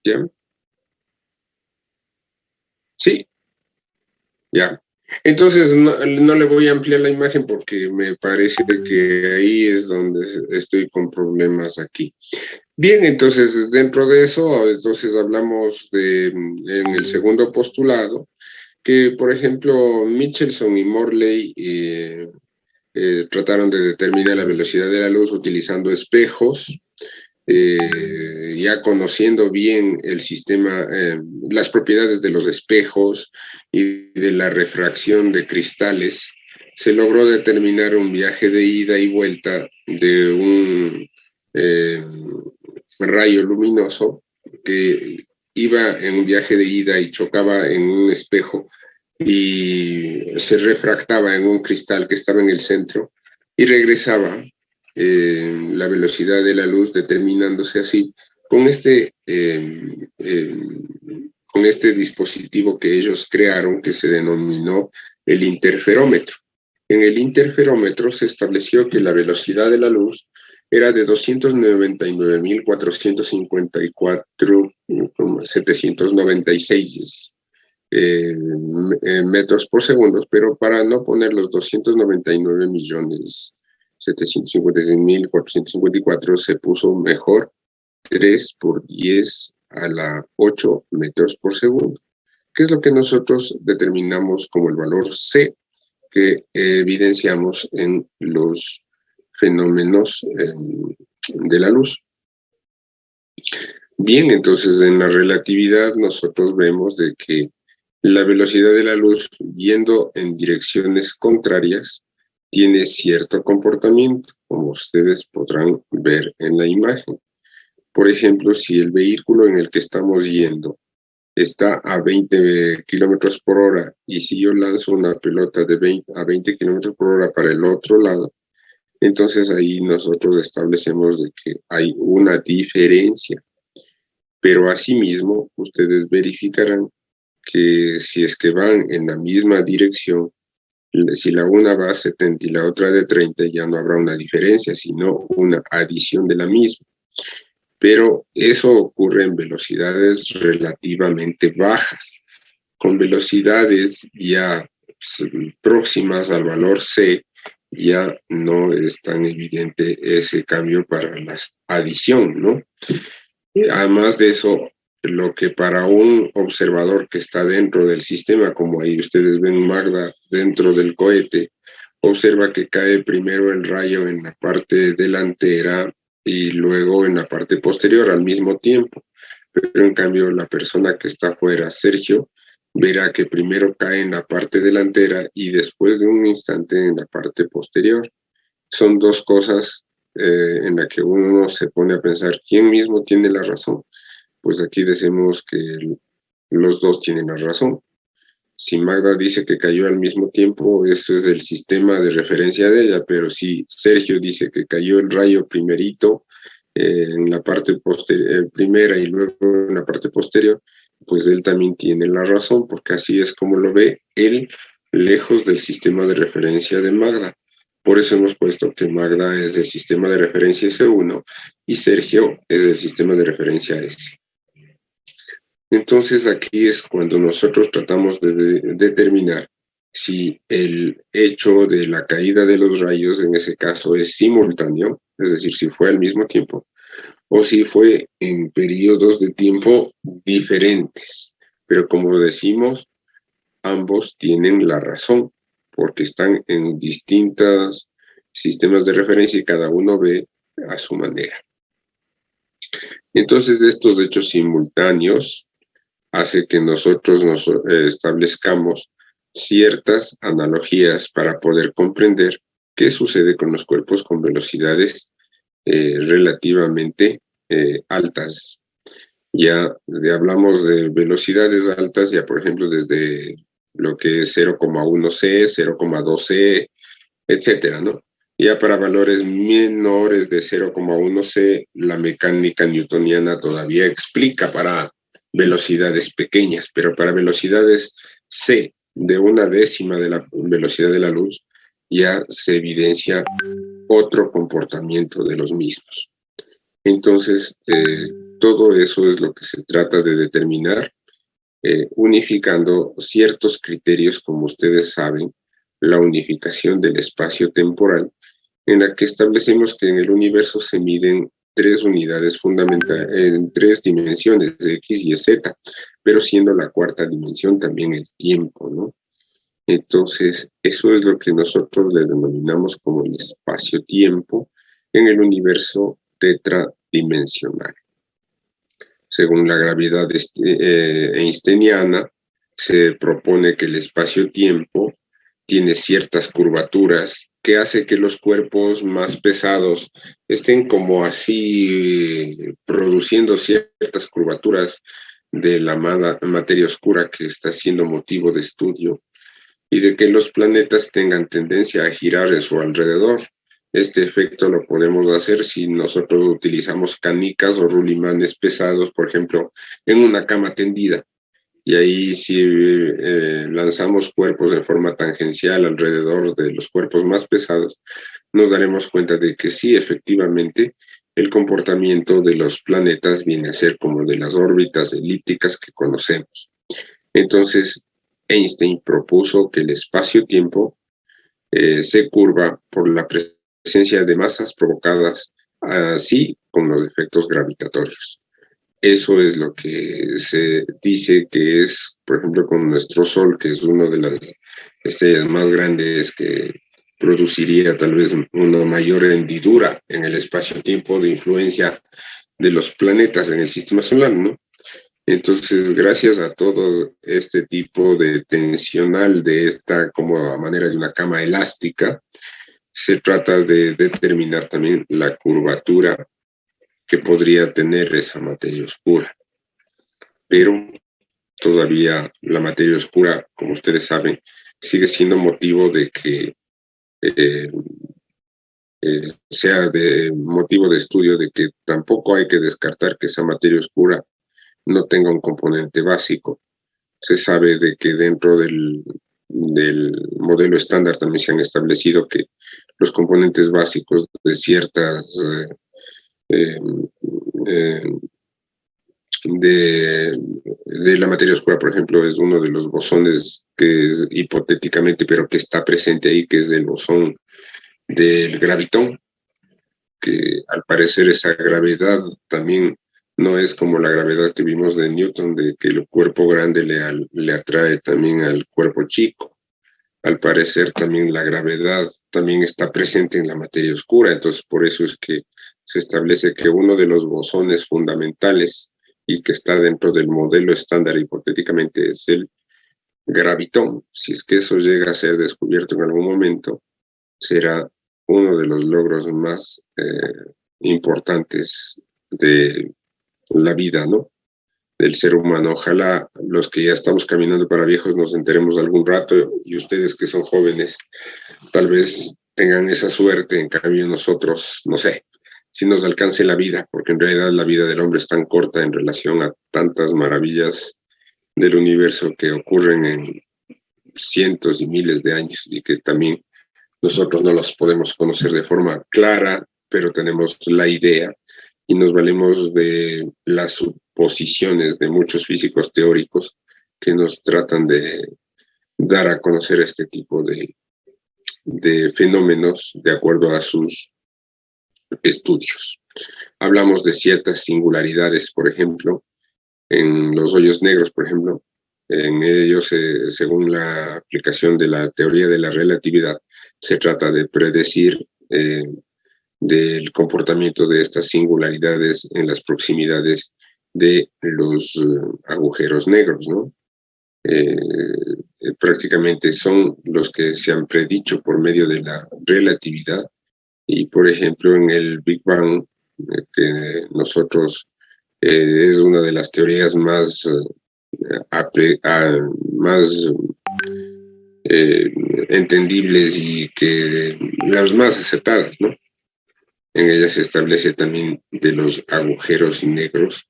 ¿Ya? Sí, ya. Entonces, no le voy a ampliar la imagen porque me parece que ahí es donde estoy con problemas aquí. Bien, entonces, dentro de eso, entonces hablamos en el segundo postulado, que, por ejemplo, Michelson y Morley trataron de determinar la velocidad de la luz utilizando espejos, ya conociendo bien el sistema, las propiedades de los espejos y de la refracción de cristales, se logró determinar un viaje de ida y vuelta de un rayo luminoso que iba en un viaje de ida y chocaba en un espejo y se refractaba en un cristal que estaba en el centro y regresaba la velocidad de la luz, determinándose así con este dispositivo que ellos crearon, que se denominó el interferómetro. En el interferómetro se estableció que la velocidad de la luz era de 299.454,796 metros por segundo, pero para no poner los 299.756.454 se puso mejor 3 por 10 a la 8 metros por segundo, que es lo que nosotros determinamos como el valor C que evidenciamos en los fenómenos de la luz. Bien, entonces en la relatividad nosotros vemos de que la velocidad de la luz yendo en direcciones contrarias tiene cierto comportamiento, como ustedes podrán ver en la imagen. Por ejemplo, si el vehículo en el que estamos yendo está a 20 kilómetros por hora y si yo lanzo una pelota de a 20 kilómetros por hora para el otro lado, entonces ahí nosotros establecemos de que hay una diferencia. Pero asimismo, ustedes verificarán que si es que van en la misma dirección, si la una va a 70 y la otra de 30, ya no habrá una diferencia, sino una adición de la misma. Pero eso ocurre en velocidades relativamente bajas. Con velocidades ya próximas al valor C, ya no es tan evidente ese cambio para la adición, ¿no? Además de eso, lo que para un observador que está dentro del sistema, como ahí ustedes ven Magda dentro del cohete, observa que cae primero el rayo en la parte delantera y luego en la parte posterior al mismo tiempo. Pero en cambio la persona que está afuera, Sergio, verá que primero cae en la parte delantera y después de un instante en la parte posterior. Son dos cosas en las que uno se pone a pensar, ¿quién mismo tiene la razón? Pues aquí decimos que los dos tienen la razón. Si Magda dice que cayó al mismo tiempo, eso es el sistema de referencia de ella, pero si Sergio dice que cayó el rayo primerito en la parte primera y luego en la parte posterior, pues él también tiene la razón, porque así es como lo ve él, lejos del sistema de referencia de Magda. Por eso hemos puesto que Magda es del sistema de referencia S1 y Sergio es del sistema de referencia S. Entonces aquí es cuando nosotros tratamos de determinar si el hecho de la caída de los rayos en ese caso es simultáneo, es decir, si fue al mismo tiempo, o si fue en periodos de tiempo diferentes. Pero como decimos, ambos tienen la razón, porque están en distintos sistemas de referencia y cada uno ve a su manera. Entonces, de estos hechos simultáneos, hace que nosotros nos establezcamos ciertas analogías para poder comprender qué sucede con los cuerpos con velocidades relativamente altas. Ya hablamos de velocidades altas, ya por ejemplo desde lo que es 0,1C, 0,2C, etcétera, ¿no? Ya para valores menores de 0,1C, la mecánica newtoniana todavía explica para velocidades pequeñas, pero para velocidades C de una décima de la velocidad de la luz, ya se evidencia otro comportamiento de los mismos. Entonces, todo eso es lo que se trata de determinar unificando ciertos criterios, como ustedes saben, la unificación del espacio temporal, en la que establecemos que en el universo se miden tres unidades fundamentales, en tres dimensiones, de X y Z, pero siendo la cuarta dimensión también el tiempo, ¿no? Entonces, eso es lo que nosotros le denominamos como el espacio-tiempo en el universo tetradimensional. Según la gravedad einsteiniana, se propone que el espacio-tiempo tiene ciertas curvaturas que hace que los cuerpos más pesados estén como así produciendo ciertas curvaturas de la materia oscura que está siendo motivo de estudio y de que los planetas tengan tendencia a girar en su alrededor. Este efecto lo podemos hacer si nosotros utilizamos canicas o rulimanes pesados, por ejemplo, en una cama tendida. Y ahí si lanzamos cuerpos en forma tangencial alrededor de los cuerpos más pesados, nos daremos cuenta de que sí, efectivamente, el comportamiento de los planetas viene a ser como de las órbitas elípticas que conocemos. Entonces, Einstein propuso que el espacio-tiempo se curva por la presencia de masas provocadas así con los efectos gravitatorios. Eso es lo que se dice que es, por ejemplo, con nuestro Sol, que es una de las estrellas más grandes que produciría tal vez una mayor hendidura en el espacio-tiempo de influencia de los planetas en el sistema solar, ¿no? Entonces, gracias a todo este tipo de tensional de esta como a manera de una cama elástica, se trata de determinar también la curvatura que podría tener esa materia oscura. Pero todavía la materia oscura, como ustedes saben, sigue siendo motivo de que sea de motivo de estudio de que tampoco hay que descartar que esa materia oscura no tenga un componente básico. Se sabe de que dentro del modelo estándar también se han establecido que los componentes básicos de ciertas de la materia oscura, por ejemplo, es uno de los bosones que es hipotéticamente, pero que está presente ahí, que es el bosón del gravitón, que al parecer esa gravedad también no es como la gravedad que vimos de Newton, de que el cuerpo grande le atrae también al cuerpo chico. Al parecer también la gravedad también está presente en la materia oscura, entonces por eso es que se establece que uno de los bosones fundamentales y que está dentro del modelo estándar hipotéticamente es el gravitón. Si es que eso llega a ser descubierto en algún momento, será uno de los logros más importantes de la vida, ¿no? Del ser humano. Ojalá los que ya estamos caminando para viejos nos enteremos algún rato y ustedes que son jóvenes tal vez tengan esa suerte, en cambio nosotros, no sé, si nos alcance la vida, porque en realidad la vida del hombre es tan corta en relación a tantas maravillas del universo que ocurren en cientos y miles de años y que también nosotros no las podemos conocer de forma clara, pero tenemos la idea y nos valemos de las suposiciones de muchos físicos teóricos que nos tratan de dar a conocer este tipo de fenómenos de acuerdo a sus estudios. Hablamos de ciertas singularidades, por ejemplo, en los hoyos negros, por ejemplo, en ellos, según la aplicación de la teoría de la relatividad, se trata de predecir del comportamiento de estas singularidades en las proximidades de los agujeros negros, ¿no? Prácticamente son los que se han predicho por medio de la relatividad y, por ejemplo, en el Big Bang, que nosotros es una de las teorías más más entendibles y que las más aceptadas, ¿no? En ella se establece también de los agujeros negros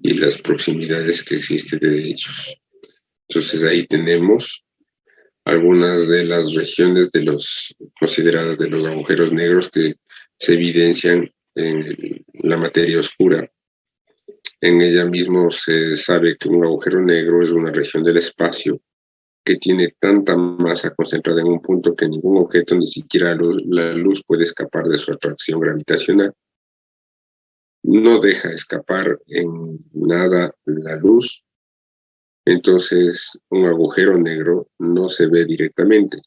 y las proximidades que existen de ellos. Entonces ahí tenemos algunas de las regiones de los consideradas de los agujeros negros que se evidencian en la materia oscura En ella mismo se sabe que un agujero negro es una región del espacio que tiene tanta masa concentrada en un punto que ningún objeto, ni siquiera la luz, puede escapar de su atracción gravitacional. No deja escapar en nada la luz, entonces un agujero negro no se ve directamente.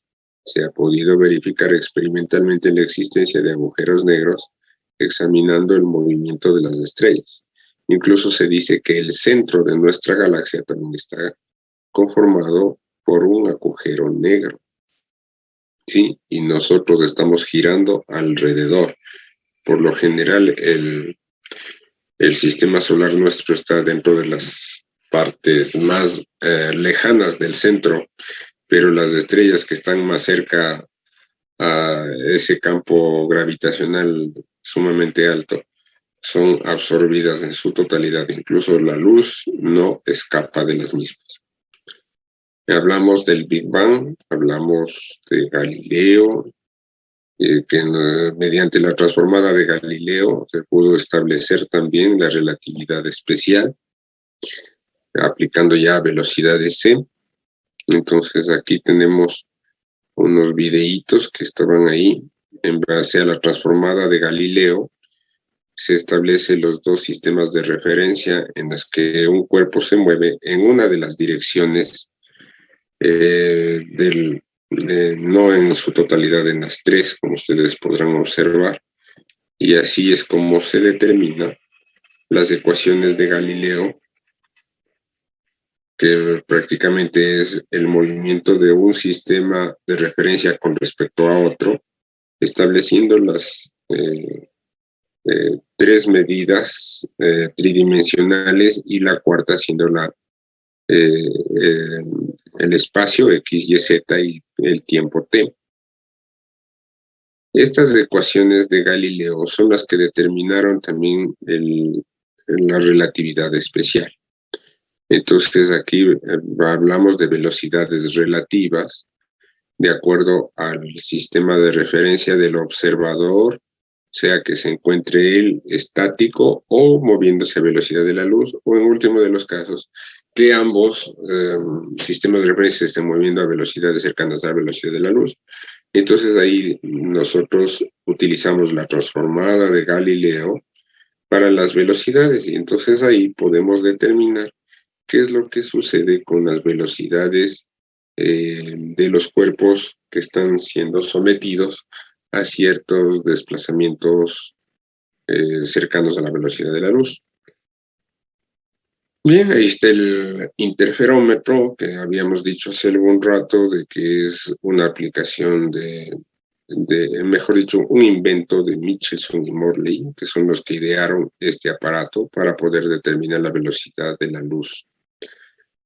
Se ha podido verificar experimentalmente la existencia de agujeros negros examinando el movimiento de las estrellas. Incluso se dice que el centro de nuestra galaxia también está conformado por un agujero negro, ¿sí? Y nosotros estamos girando alrededor. Por lo general, el sistema solar nuestro está dentro de las partes más lejanas del centro, pero las estrellas que están más cerca a ese campo gravitacional sumamente alto son absorbidas en su totalidad. Incluso la luz no escapa de las mismas. Hablamos del Big Bang, hablamos de Galileo, que mediante la transformada de Galileo se pudo establecer también la relatividad especial, aplicando ya velocidades c. Entonces aquí tenemos unos videitos que estaban ahí. En base a la transformada de Galileo, se establecen los dos sistemas de referencia en los que un cuerpo se mueve en una de las direcciones no en su totalidad en las tres, como ustedes podrán observar. Y así es como se determina las ecuaciones de Galileo, que prácticamente es el movimiento de un sistema de referencia con respecto a otro, estableciendo las tres medidas tridimensionales y la cuarta siendo el espacio X, Y, Z y el tiempo T. Estas ecuaciones de Galileo son las que determinaron también la relatividad especial. Entonces aquí hablamos de velocidades relativas de acuerdo al sistema de referencia del observador, sea que se encuentre él estático o moviéndose a velocidad de la luz, o en último de los casos, que ambos sistemas de referencia se estén moviendo a velocidades cercanas a la velocidad de la luz. Entonces ahí nosotros utilizamos la transformada de Galileo para las velocidades y entonces ahí podemos determinar qué es lo que sucede con las velocidades de los cuerpos que están siendo sometidos a ciertos desplazamientos cercanos a la velocidad de la luz. Bien, ahí está el interferómetro que habíamos dicho hace algún rato de que es una aplicación mejor dicho, un invento de Michelson y Morley, que son los que idearon este aparato para poder determinar la velocidad de la luz.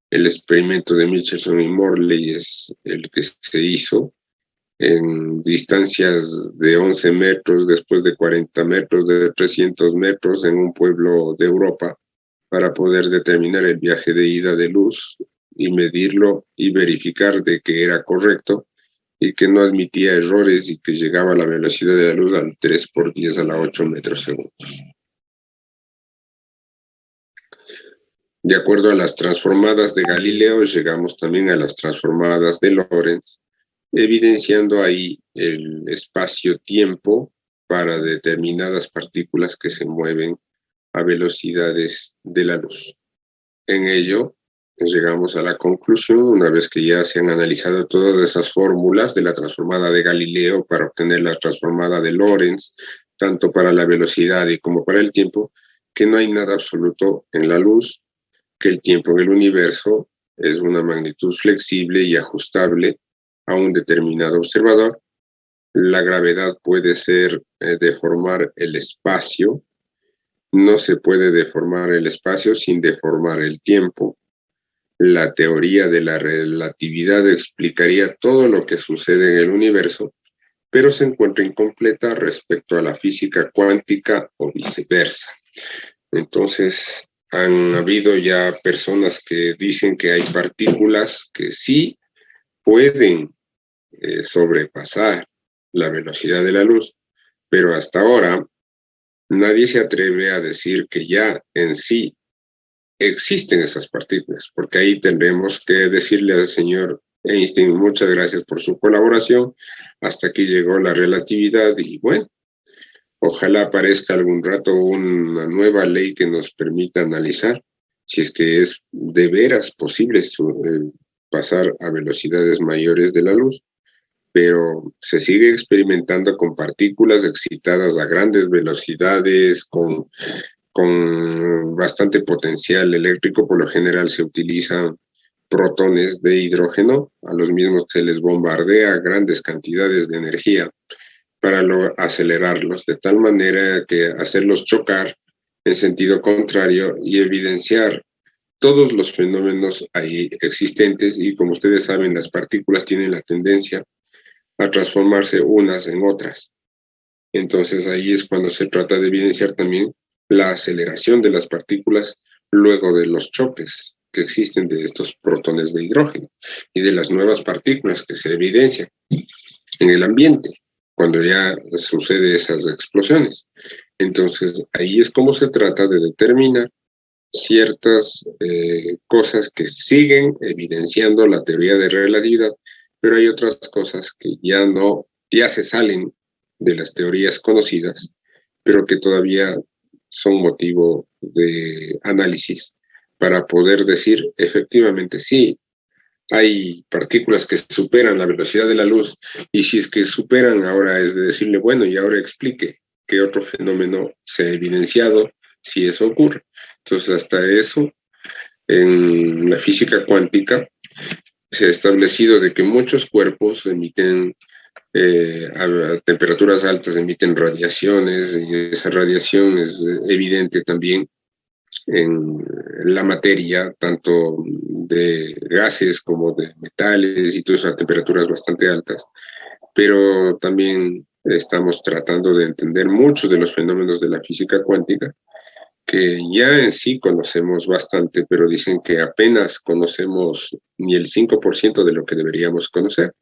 El experimento de Michelson y Morley es el que se hizo en distancias de 11 metros, después de 40 metros, de 300 metros en un pueblo de Europa, para poder determinar el viaje de ida de luz y medirlo y verificar de que era correcto y que no admitía errores y que llegaba a la velocidad de la luz al 3 por 10 a la 8 metros segundos. De acuerdo a las transformadas de Galileo, llegamos también a las transformadas de Lorentz, evidenciando ahí el espacio-tiempo para determinadas partículas que se mueven a velocidades de la luz. En ello, llegamos a la conclusión, una vez que ya se han analizado todas esas fórmulas de la transformada de Galileo para obtener la transformada de Lorentz, tanto para la velocidad y como para el tiempo, que no hay nada absoluto en la luz, que el tiempo en el universo es una magnitud flexible y ajustable a un determinado observador. La gravedad puede deformar el espacio. No se puede deformar el espacio sin deformar el tiempo. La teoría de la relatividad explicaría todo lo que sucede en el universo, pero se encuentra incompleta respecto a la física cuántica o viceversa. Entonces, han habido ya personas que dicen que hay partículas que sí pueden sobrepasar la velocidad de la luz, pero hasta ahora nadie se atreve a decir que ya en sí existen esas partículas, porque ahí tendremos que decirle al señor Einstein, muchas gracias por su colaboración, hasta aquí llegó la relatividad y bueno, ojalá aparezca algún rato una nueva ley que nos permita analizar si es que es de veras posible pasar a velocidades mayores de la luz, pero se sigue experimentando con partículas excitadas a grandes velocidades, con bastante potencial eléctrico. Por lo general se utilizan protones de hidrógeno, a los mismos se les bombardea grandes cantidades de energía para acelerarlos, de tal manera que hacerlos chocar en sentido contrario y evidenciar todos los fenómenos ahí existentes. Y como ustedes saben, las partículas tienen la tendencia a transformarse unas en otras. Entonces ahí es cuando se trata de evidenciar también la aceleración de las partículas luego de los choques que existen de estos protones de hidrógeno y de las nuevas partículas que se evidencian en el ambiente cuando ya sucede esas explosiones. Entonces ahí es como se trata de determinar ciertas cosas que siguen evidenciando la teoría de relatividad, pero hay otras cosas que ya se salen de las teorías conocidas, pero que todavía son motivo de análisis para poder decir efectivamente sí, hay partículas que superan la velocidad de la luz, y si es que superan, ahora es de decirle, bueno, y ahora explique qué otro fenómeno se ha evidenciado si eso ocurre. Entonces, hasta eso, en la física cuántica, se ha establecido de que muchos cuerpos emiten a temperaturas altas, emiten radiaciones, y esa radiación es evidente también en la materia, tanto de gases como de metales y todo eso a temperaturas bastante altas, pero también estamos tratando de entender muchos de los fenómenos de la física cuántica, que ya en sí conocemos bastante, pero dicen que apenas conocemos ni el 5% de lo que deberíamos conocer.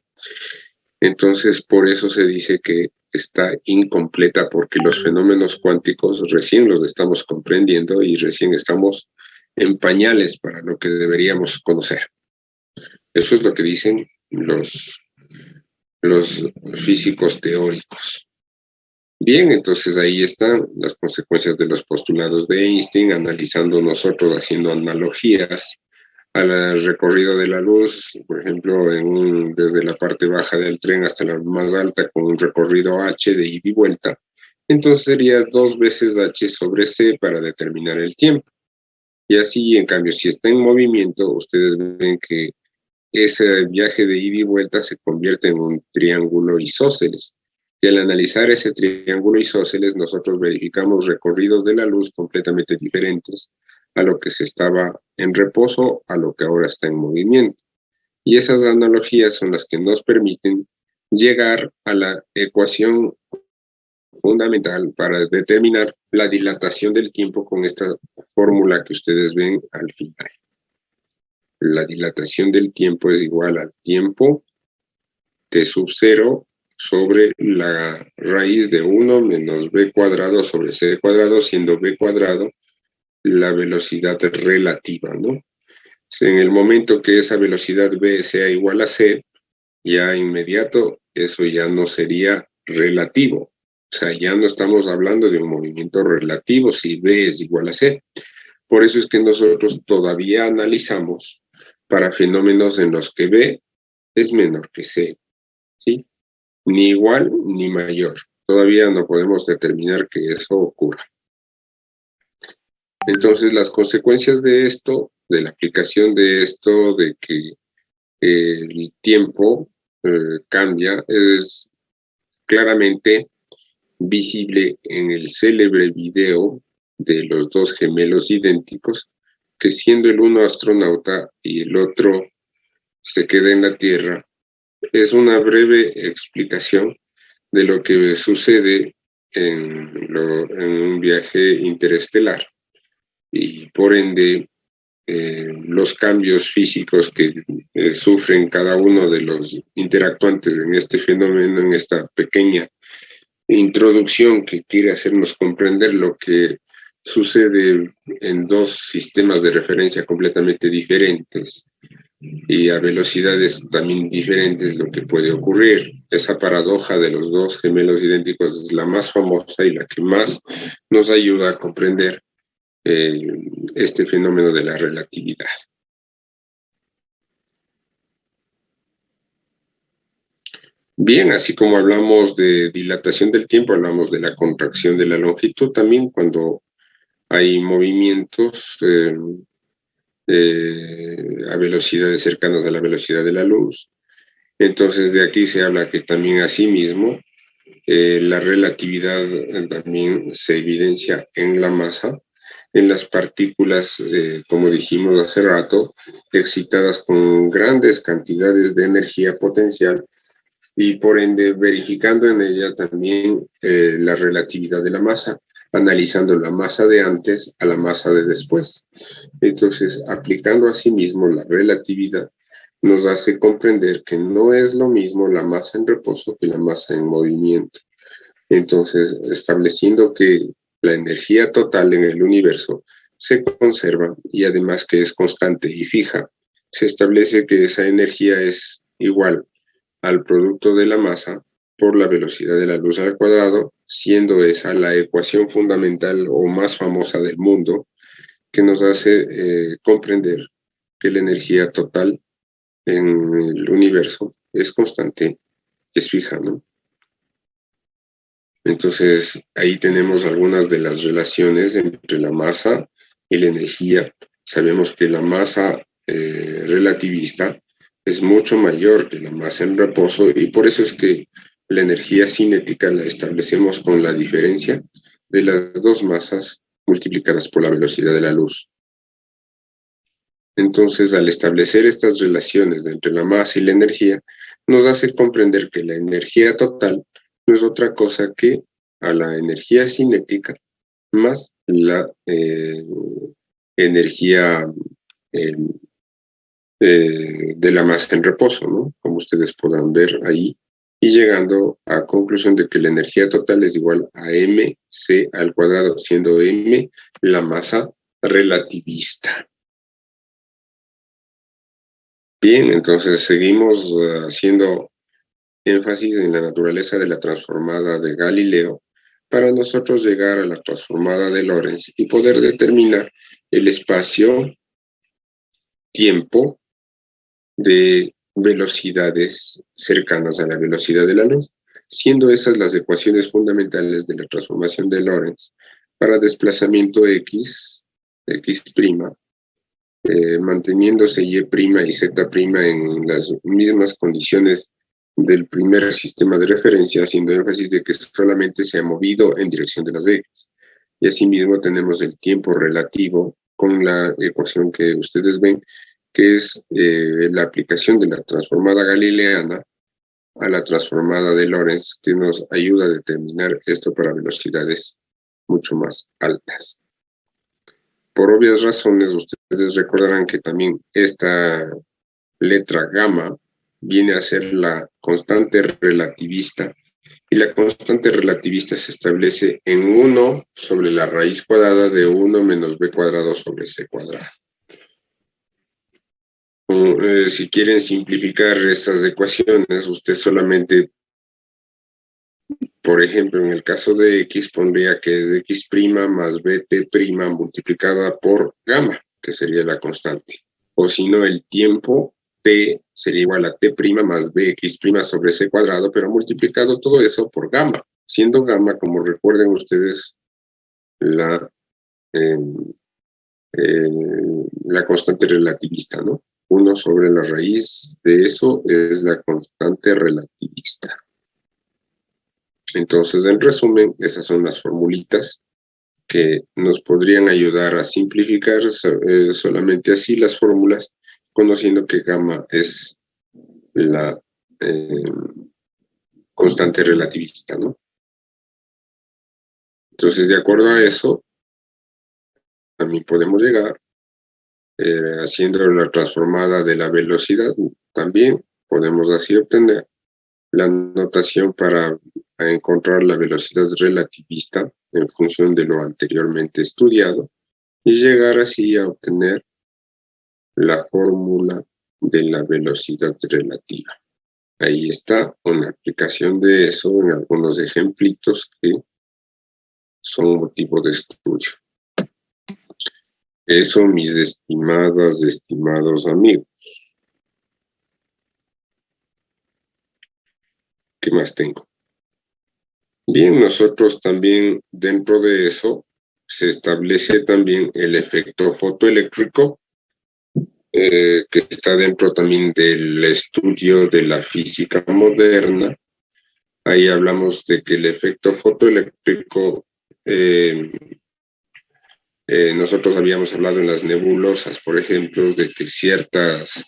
Entonces, por eso se dice que está incompleta, porque los fenómenos cuánticos recién los estamos comprendiendo y recién estamos en pañales para lo que deberíamos conocer. Eso es lo que dicen los físicos teóricos. Bien, entonces ahí están las consecuencias de los postulados de Einstein, analizando nosotros, haciendo analogías al recorrido de la luz, por ejemplo, desde la parte baja del tren hasta la más alta, con un recorrido h de ida y vuelta. Entonces sería 2 veces h sobre c para determinar el tiempo. Y así, en cambio, si está en movimiento, ustedes ven que ese viaje de ida y vuelta se convierte en un triángulo isósceles. Y al analizar ese triángulo isósceles, nosotros verificamos recorridos de la luz completamente diferentes a lo que se estaba en reposo, a lo que ahora está en movimiento. Y esas analogías son las que nos permiten llegar a la ecuación fundamental para determinar la dilatación del tiempo con esta fórmula que ustedes ven al final. La dilatación del tiempo es igual al tiempo t sub 0 sobre la raíz de 1 menos b cuadrado sobre c cuadrado, siendo b cuadrado la velocidad relativa, ¿no? En el momento que esa velocidad b sea igual a c, ya inmediato eso ya no sería relativo. O sea, ya no estamos hablando de un movimiento relativo si b es igual a c. Por eso es que nosotros todavía analizamos para fenómenos en los que b es menor que c, ¿sí? Ni igual ni mayor. Todavía no podemos determinar que eso ocurra. Entonces, las consecuencias de esto, de la aplicación de esto, de que el tiempo cambia, es claramente visible en el célebre video de los 2 gemelos idénticos, que siendo el uno astronauta y el otro se queda en la Tierra. Es una breve explicación de lo que sucede en un viaje interestelar, y por ende los cambios físicos que sufren cada uno de los interactuantes en este fenómeno, en esta pequeña introducción que quiere hacernos comprender lo que sucede en dos sistemas de referencia completamente diferentes y a velocidades también diferentes lo que puede ocurrir. Esa paradoja de los dos gemelos idénticos es la más famosa y la que más nos ayuda a comprender este fenómeno de la relatividad. Bien, así como hablamos de dilatación del tiempo, hablamos de la contracción de la longitud también cuando hay movimientos a velocidades cercanas a la velocidad de la luz. Entonces de aquí se habla que también asimismo la relatividad también se evidencia en la masa, en las partículas, como dijimos hace rato, excitadas con grandes cantidades de energía potencial y por ende verificando en ella también la relatividad de la masa, analizando la masa de antes a la masa de después. Entonces, aplicando asimismo la relatividad, nos hace comprender que no es lo mismo la masa en reposo que la masa en movimiento. Entonces, estableciendo que la energía total en el universo se conserva y además que es constante y fija, se establece que esa energía es igual al producto de la masa por la velocidad de la luz al cuadrado, siendo esa la ecuación fundamental o más famosa del mundo que nos hace comprender que la energía total en el universo es constante, es fija, ¿no? Entonces, ahí tenemos algunas de las relaciones entre la masa y la energía. Sabemos que la masa relativista es mucho mayor que la masa en reposo y por eso es que la energía cinética la establecemos con la diferencia de las dos masas multiplicadas por la velocidad de la luz. Entonces, al establecer estas relaciones entre la masa y la energía, nos hace comprender que la energía total no es otra cosa que a la energía cinética más la energía eh, de la masa en reposo, ¿no? Como ustedes podrán ver ahí, y llegando a conclusión de que la energía total es igual a mc al cuadrado, siendo m la masa relativista. Bien, entonces seguimos haciendo énfasis en la naturaleza de la transformada de Galileo para nosotros llegar a la transformada de Lorentz y poder determinar el espacio-tiempo de velocidades cercanas a la velocidad de la luz, siendo esas las ecuaciones fundamentales de la transformación de Lorentz para desplazamiento x, x', manteniéndose y' y z' en las mismas condiciones del primer sistema de referencia, haciendo énfasis de que solamente se ha movido en dirección de las x. Y asimismo tenemos el tiempo relativo con la ecuación que ustedes ven, que es la aplicación de la transformada galileana a la transformada de Lorentz, que nos ayuda a determinar esto para velocidades mucho más altas. Por obvias razones, ustedes recordarán que también esta letra gamma viene a ser la constante relativista, y la constante relativista se establece en 1 sobre la raíz cuadrada de 1 menos b cuadrado sobre c cuadrado. Si quieren simplificar estas ecuaciones, usted solamente, por ejemplo, en el caso de x, pondría que es x' más bt' multiplicada por gamma, que sería la constante. O si no, el tiempo t sería igual a t' más bx' sobre c cuadrado, pero multiplicado todo eso por gamma, siendo gamma, como recuerden ustedes, la constante relativista, ¿no? 1 sobre la raíz de eso es la constante relativista. Entonces, en resumen, esas son las formulitas que nos podrían ayudar a simplificar solamente así las fórmulas, conociendo que gamma es la constante relativista, ¿no? Entonces, de acuerdo a eso, también podemos llegar haciendo la transformada de la velocidad, también podemos así obtener la notación para a encontrar la velocidad relativista en función de lo anteriormente estudiado y llegar así a obtener la fórmula de la velocidad relativa. Ahí está una aplicación de eso en algunos ejemplitos que son motivo de estudio. Eso, mis estimados amigos. ¿Qué más tengo? Bien, nosotros también dentro de eso se establece también el efecto fotoeléctrico, que está dentro también del estudio de la física moderna. Ahí hablamos de que el efecto fotoeléctrico, nosotros habíamos hablado en las nebulosas, por ejemplo, de que ciertas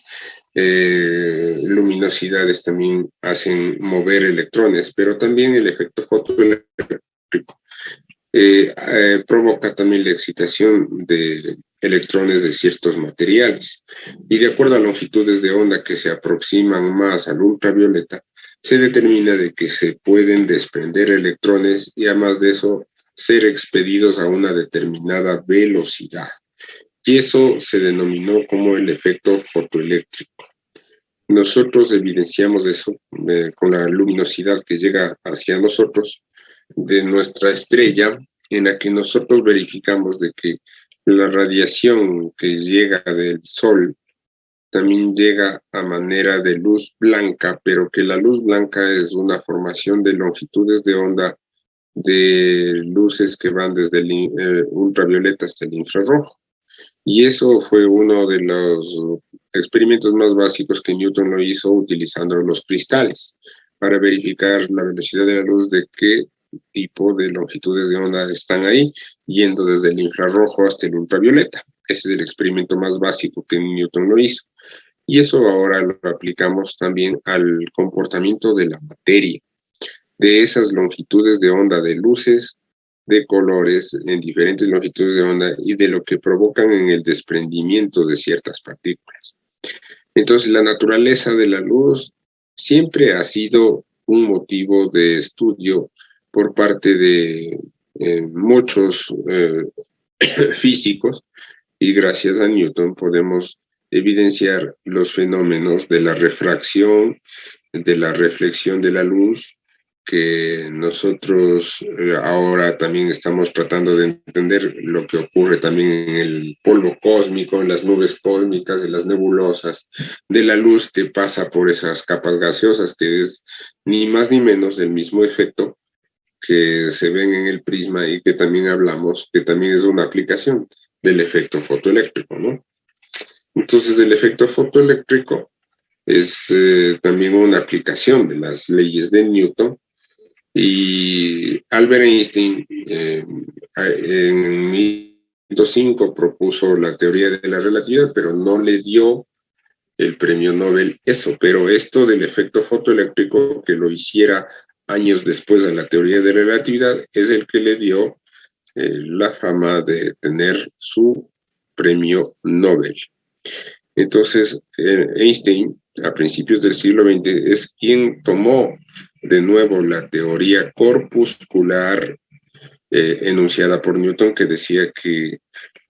luminosidades también hacen mover electrones, pero también el efecto fotoeléctrico provoca también la excitación de electrones de ciertos materiales. Y de acuerdo a longitudes de onda que se aproximan más al ultravioleta, se determina de que se pueden desprender electrones y además de eso ser expedidos a una determinada velocidad. Y eso se denominó como el efecto fotoeléctrico. Nosotros evidenciamos eso con la luminosidad que llega hacia nosotros de nuestra estrella, en la que nosotros verificamos de que la radiación que llega del Sol también llega a manera de luz blanca, pero que la luz blanca es una formación de longitudes de onda de luces que van desde el ultravioleta hasta el infrarrojo. Y eso fue uno de los experimentos más básicos que Newton lo hizo utilizando los cristales para verificar la velocidad de la luz, de qué tipo de longitudes de onda están ahí, yendo desde el infrarrojo hasta el ultravioleta. Ese es el experimento más básico que Newton lo hizo. Y eso ahora lo aplicamos también al comportamiento de la materia, de esas longitudes de onda de luces, de colores en diferentes longitudes de onda y de lo que provocan en el desprendimiento de ciertas partículas. Entonces, la naturaleza de la luz siempre ha sido un motivo de estudio por parte de muchos físicos, y gracias a Newton podemos evidenciar los fenómenos de la refracción, de la reflexión de la luz, que nosotros ahora también estamos tratando de entender lo que ocurre también en el polvo cósmico, en las nubes cósmicas, en las nebulosas, de la luz que pasa por esas capas gaseosas, que es ni más ni menos el mismo efecto que se ven en el prisma y que también hablamos, que también es una aplicación del efecto fotoeléctrico, ¿no? Entonces, el efecto fotoeléctrico es también una aplicación de las leyes de Newton. Y Albert Einstein en 1905 propuso la teoría de la relatividad, pero no le dio el premio Nobel eso. Pero esto del efecto fotoeléctrico, que lo hiciera años después de la teoría de la relatividad, es el que le dio la fama de tener su premio Nobel. Entonces, Einstein, a principios del siglo XX, es quien tomó de nuevo la teoría corpuscular enunciada por Newton, que decía que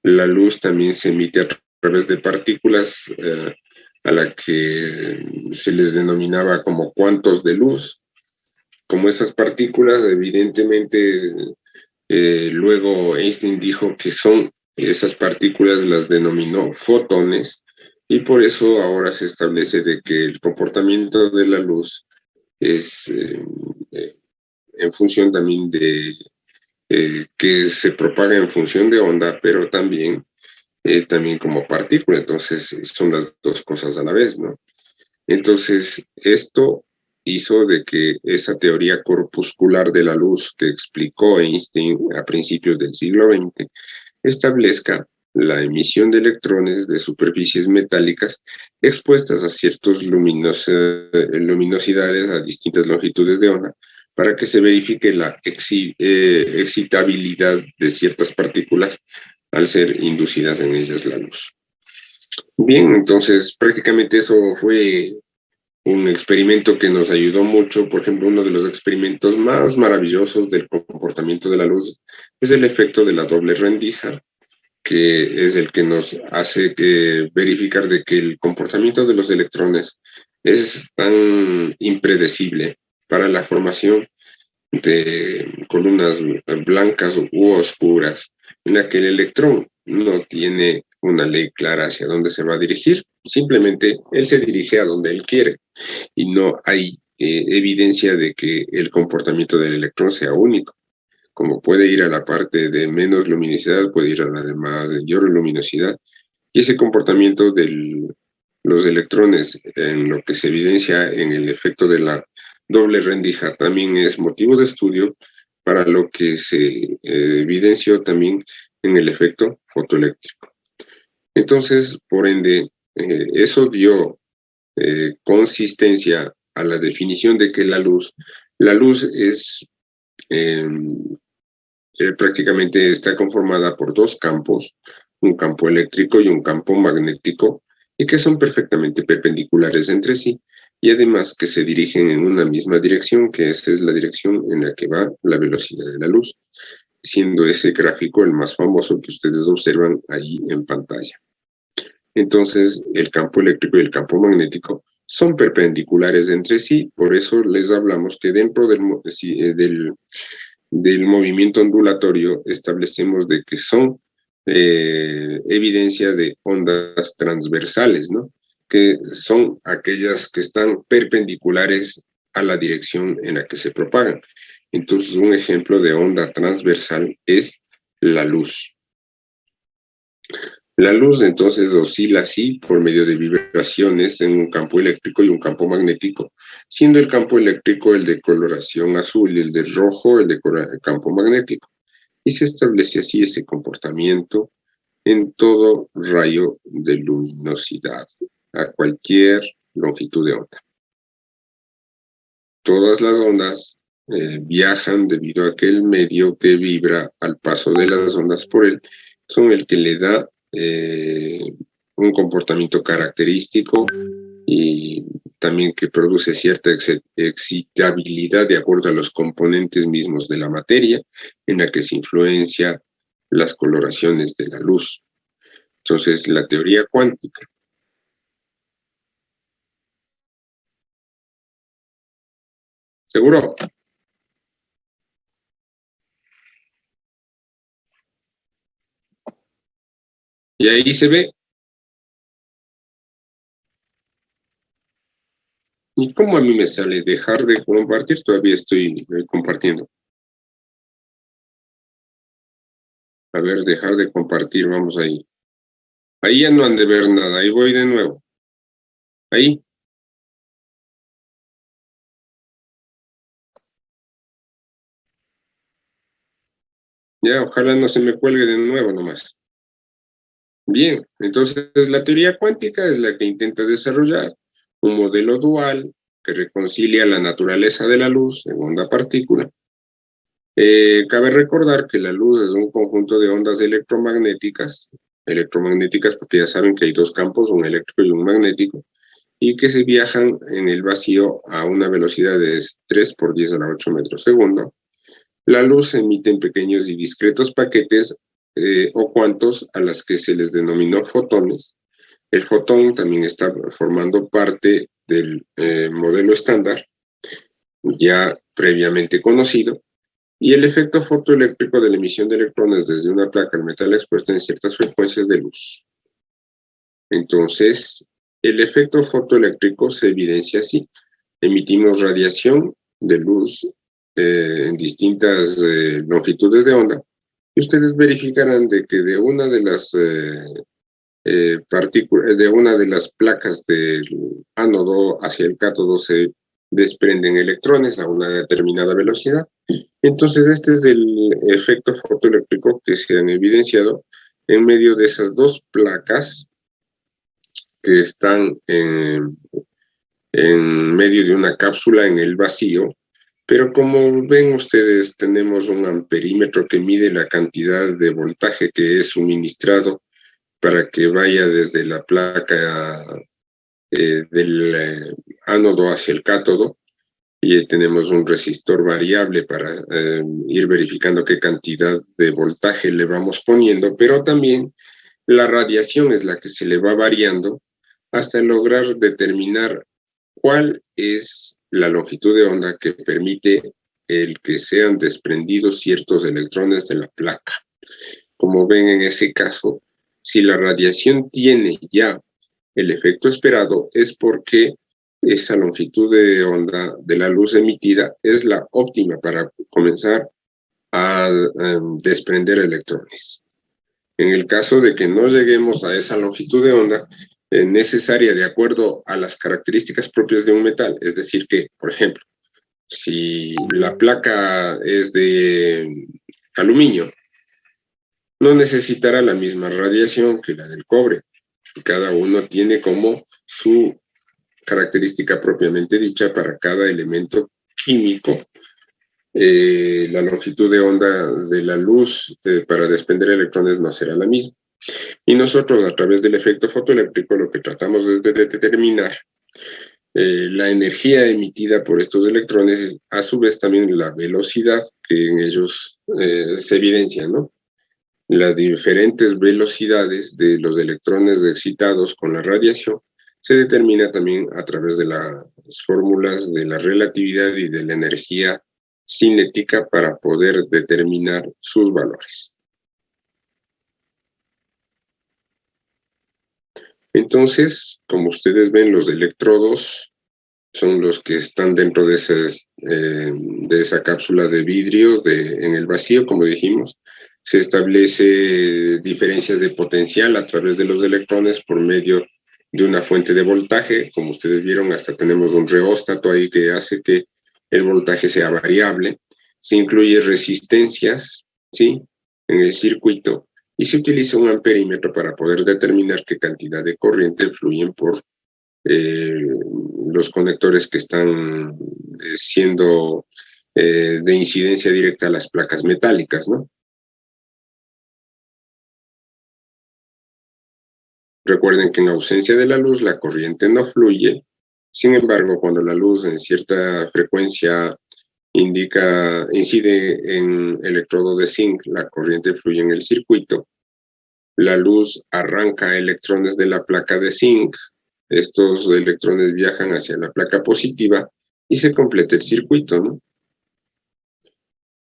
la luz también se emite a través de partículas a la que se les denominaba como cuantos de luz. Como esas partículas, evidentemente, luego Einstein dijo que son esas partículas, las denominó fotones, y por eso ahora se establece de que el comportamiento de la luz es en función también de que se propaga en función de onda, pero también como partícula. Entonces son las dos cosas a la vez, ¿no? Entonces esto hizo de que esa teoría corpuscular de la luz que explicó Einstein a principios del siglo XX establezca la emisión de electrones de superficies metálicas expuestas a ciertas luminosidades a distintas longitudes de onda, para que se verifique la excitabilidad de ciertas partículas al ser inducidas en ellas la luz. Bien, entonces prácticamente eso fue un experimento que nos ayudó mucho. Por ejemplo, uno de los experimentos más maravillosos del comportamiento de la luz es el efecto de la doble rendija, que es el que nos hace verificar de que el comportamiento de los electrones es tan impredecible para la formación de columnas blancas u oscuras, en la que el electrón no tiene una ley clara hacia dónde se va a dirigir, simplemente él se dirige a donde él quiere y no hay evidencia de que el comportamiento del electrón sea único. Como puede ir a la parte de menos luminosidad, puede ir a la de mayor luminosidad. Y ese comportamiento de los electrones, en lo que se evidencia en el efecto de la doble rendija, también es motivo de estudio para lo que se evidenció también en el efecto fotoeléctrico. Entonces, por ende, eso dio consistencia a la definición de que la luz es prácticamente está conformada por dos campos, un campo eléctrico y un campo magnético, y que son perfectamente perpendiculares entre sí, y además que se dirigen en una misma dirección, que esa es la dirección en la que va la velocidad de la luz, siendo ese gráfico el más famoso que ustedes observan ahí en pantalla. Entonces, el campo eléctrico y el campo magnético son perpendiculares entre sí, por eso les hablamos que dentro del movimiento ondulatorio establecemos de que son evidencia de ondas transversales, ¿no? Que son aquellas que están perpendiculares a la dirección en la que se propagan. Entonces, un ejemplo de onda transversal es la luz. La luz entonces oscila así por medio de vibraciones en un campo eléctrico y un campo magnético, siendo el campo eléctrico el de coloración azul y el de rojo el de campo magnético. Y se establece así ese comportamiento en todo rayo de luminosidad, a cualquier longitud de onda. Todas las ondas viajan debido a que el medio que vibra al paso de las ondas por él son el que le da un comportamiento característico y también que produce cierta excitabilidad de acuerdo a los componentes mismos de la materia en la que se influencia las coloraciones de la luz. Entonces, la teoría cuántica. ¿Seguro? Y ahí se ve. ¿Y cómo a mí me sale dejar de compartir? Todavía estoy compartiendo. A ver, dejar de compartir, vamos ahí. Ahí ya no han de ver nada, ahí voy de nuevo. Ahí. Ya, ojalá no se me cuelgue de nuevo nomás. Bien, entonces la teoría cuántica es la que intenta desarrollar un modelo dual que reconcilia la naturaleza de la luz en onda-partícula. Cabe recordar que la luz es un conjunto de ondas electromagnéticas porque ya saben que hay dos campos, un eléctrico y un magnético, y que se viajan en el vacío a una velocidad de 3 por 10 a la 8 metros segundo. La luz se emite en pequeños y discretos paquetes o cuantos a las que se les denominó fotones. El fotón también está formando parte del modelo estándar ya previamente conocido, y el efecto fotoeléctrico de la emisión de electrones desde una placa al metal expuesto en ciertas frecuencias de luz. Entonces, el efecto fotoeléctrico se evidencia así. Emitimos radiación de luz en distintas longitudes de onda, y ustedes verificarán de que de una de las de una de las placas del ánodo hacia el cátodo se desprenden electrones a una determinada velocidad. Entonces, este es el efecto fotoeléctrico que se han evidenciado en medio de esas dos placas que están en medio de una cápsula en el vacío. Pero como ven ustedes, tenemos un amperímetro que mide la cantidad de voltaje que es suministrado para que vaya desde la placa del ánodo hacia el cátodo, y tenemos un resistor variable para ir verificando qué cantidad de voltaje le vamos poniendo, pero también la radiación es la que se le va variando hasta lograr determinar cuál es la longitud de onda que permite el que sean desprendidos ciertos electrones de la placa. Como ven en ese caso, si la radiación tiene ya el efecto esperado, es porque esa longitud de onda de la luz emitida es la óptima para comenzar a desprender electrones. En el caso de que no lleguemos a esa longitud de onda necesaria de acuerdo a las características propias de un metal, es decir que, por ejemplo, si la placa es de aluminio, no necesitará la misma radiación que la del cobre. Cada uno tiene como su característica propiamente dicha para cada elemento químico. La longitud de onda de la luz para desprender electrones no será la misma. Y nosotros, a través del efecto fotoeléctrico, lo que tratamos es de determinar la energía emitida por estos electrones, a su vez también la velocidad que en ellos se evidencia, ¿no? Las diferentes velocidades de los electrones excitados con la radiación se determina también a través de las fórmulas de la relatividad y de la energía cinética para poder determinar sus valores. Entonces, como ustedes ven, los electrodos son los que están dentro de esa cápsula de vidrio en el vacío, como dijimos. Se establece diferencias de potencial a través de los electrones por medio de una fuente de voltaje. Como ustedes vieron, hasta tenemos un reóstato ahí que hace que el voltaje sea variable. Se incluye resistencias, ¿sí?, en el circuito, y se utiliza un amperímetro para poder determinar qué cantidad de corriente fluyen por los conectores que están siendo de incidencia directa a las placas metálicas, ¿no? Recuerden que en ausencia de la luz, la corriente no fluye. Sin embargo, cuando la luz en cierta frecuencia incide en electrodo de zinc, la corriente fluye en el circuito. La luz arranca electrones de la placa de zinc. Estos electrones viajan hacia la placa positiva y se completa el circuito, ¿no?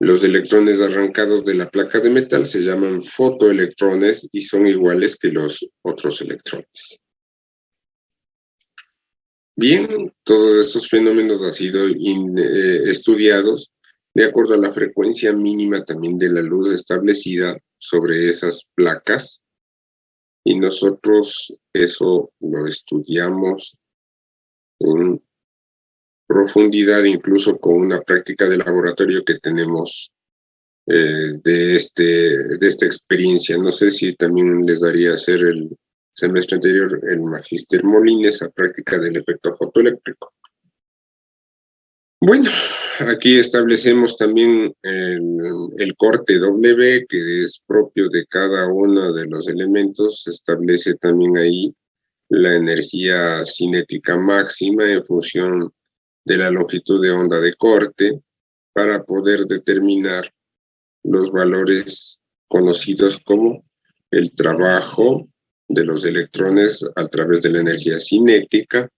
Los electrones arrancados de la placa de metal se llaman fotoelectrones y son iguales que los otros electrones. Bien, todos estos fenómenos han sido estudiados de acuerdo a la frecuencia mínima también de la luz establecida sobre esas placas, y nosotros eso lo estudiamos en profundidad, incluso con una práctica de laboratorio que tenemos de esta experiencia. No sé si también les daría hacer el semestre anterior el Magíster Molina, esa práctica del efecto fotoeléctrico. Bueno, aquí establecemos también el corte W, que es propio de cada uno de los elementos. Se establece también ahí la energía cinética máxima en función de la longitud de onda de corte para poder determinar los valores conocidos como el trabajo de los electrones a través de la energía cinética,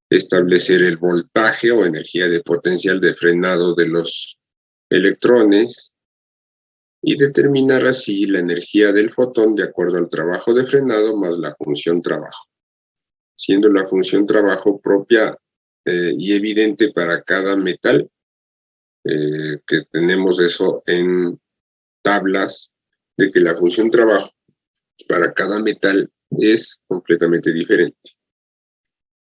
establecer el voltaje o energía de potencial de frenado de los electrones y determinar así la energía del fotón de acuerdo al trabajo de frenado más la función trabajo, siendo la función trabajo propia y evidente para cada metal, que tenemos eso en tablas, de que la función trabajo para cada metal es completamente diferente.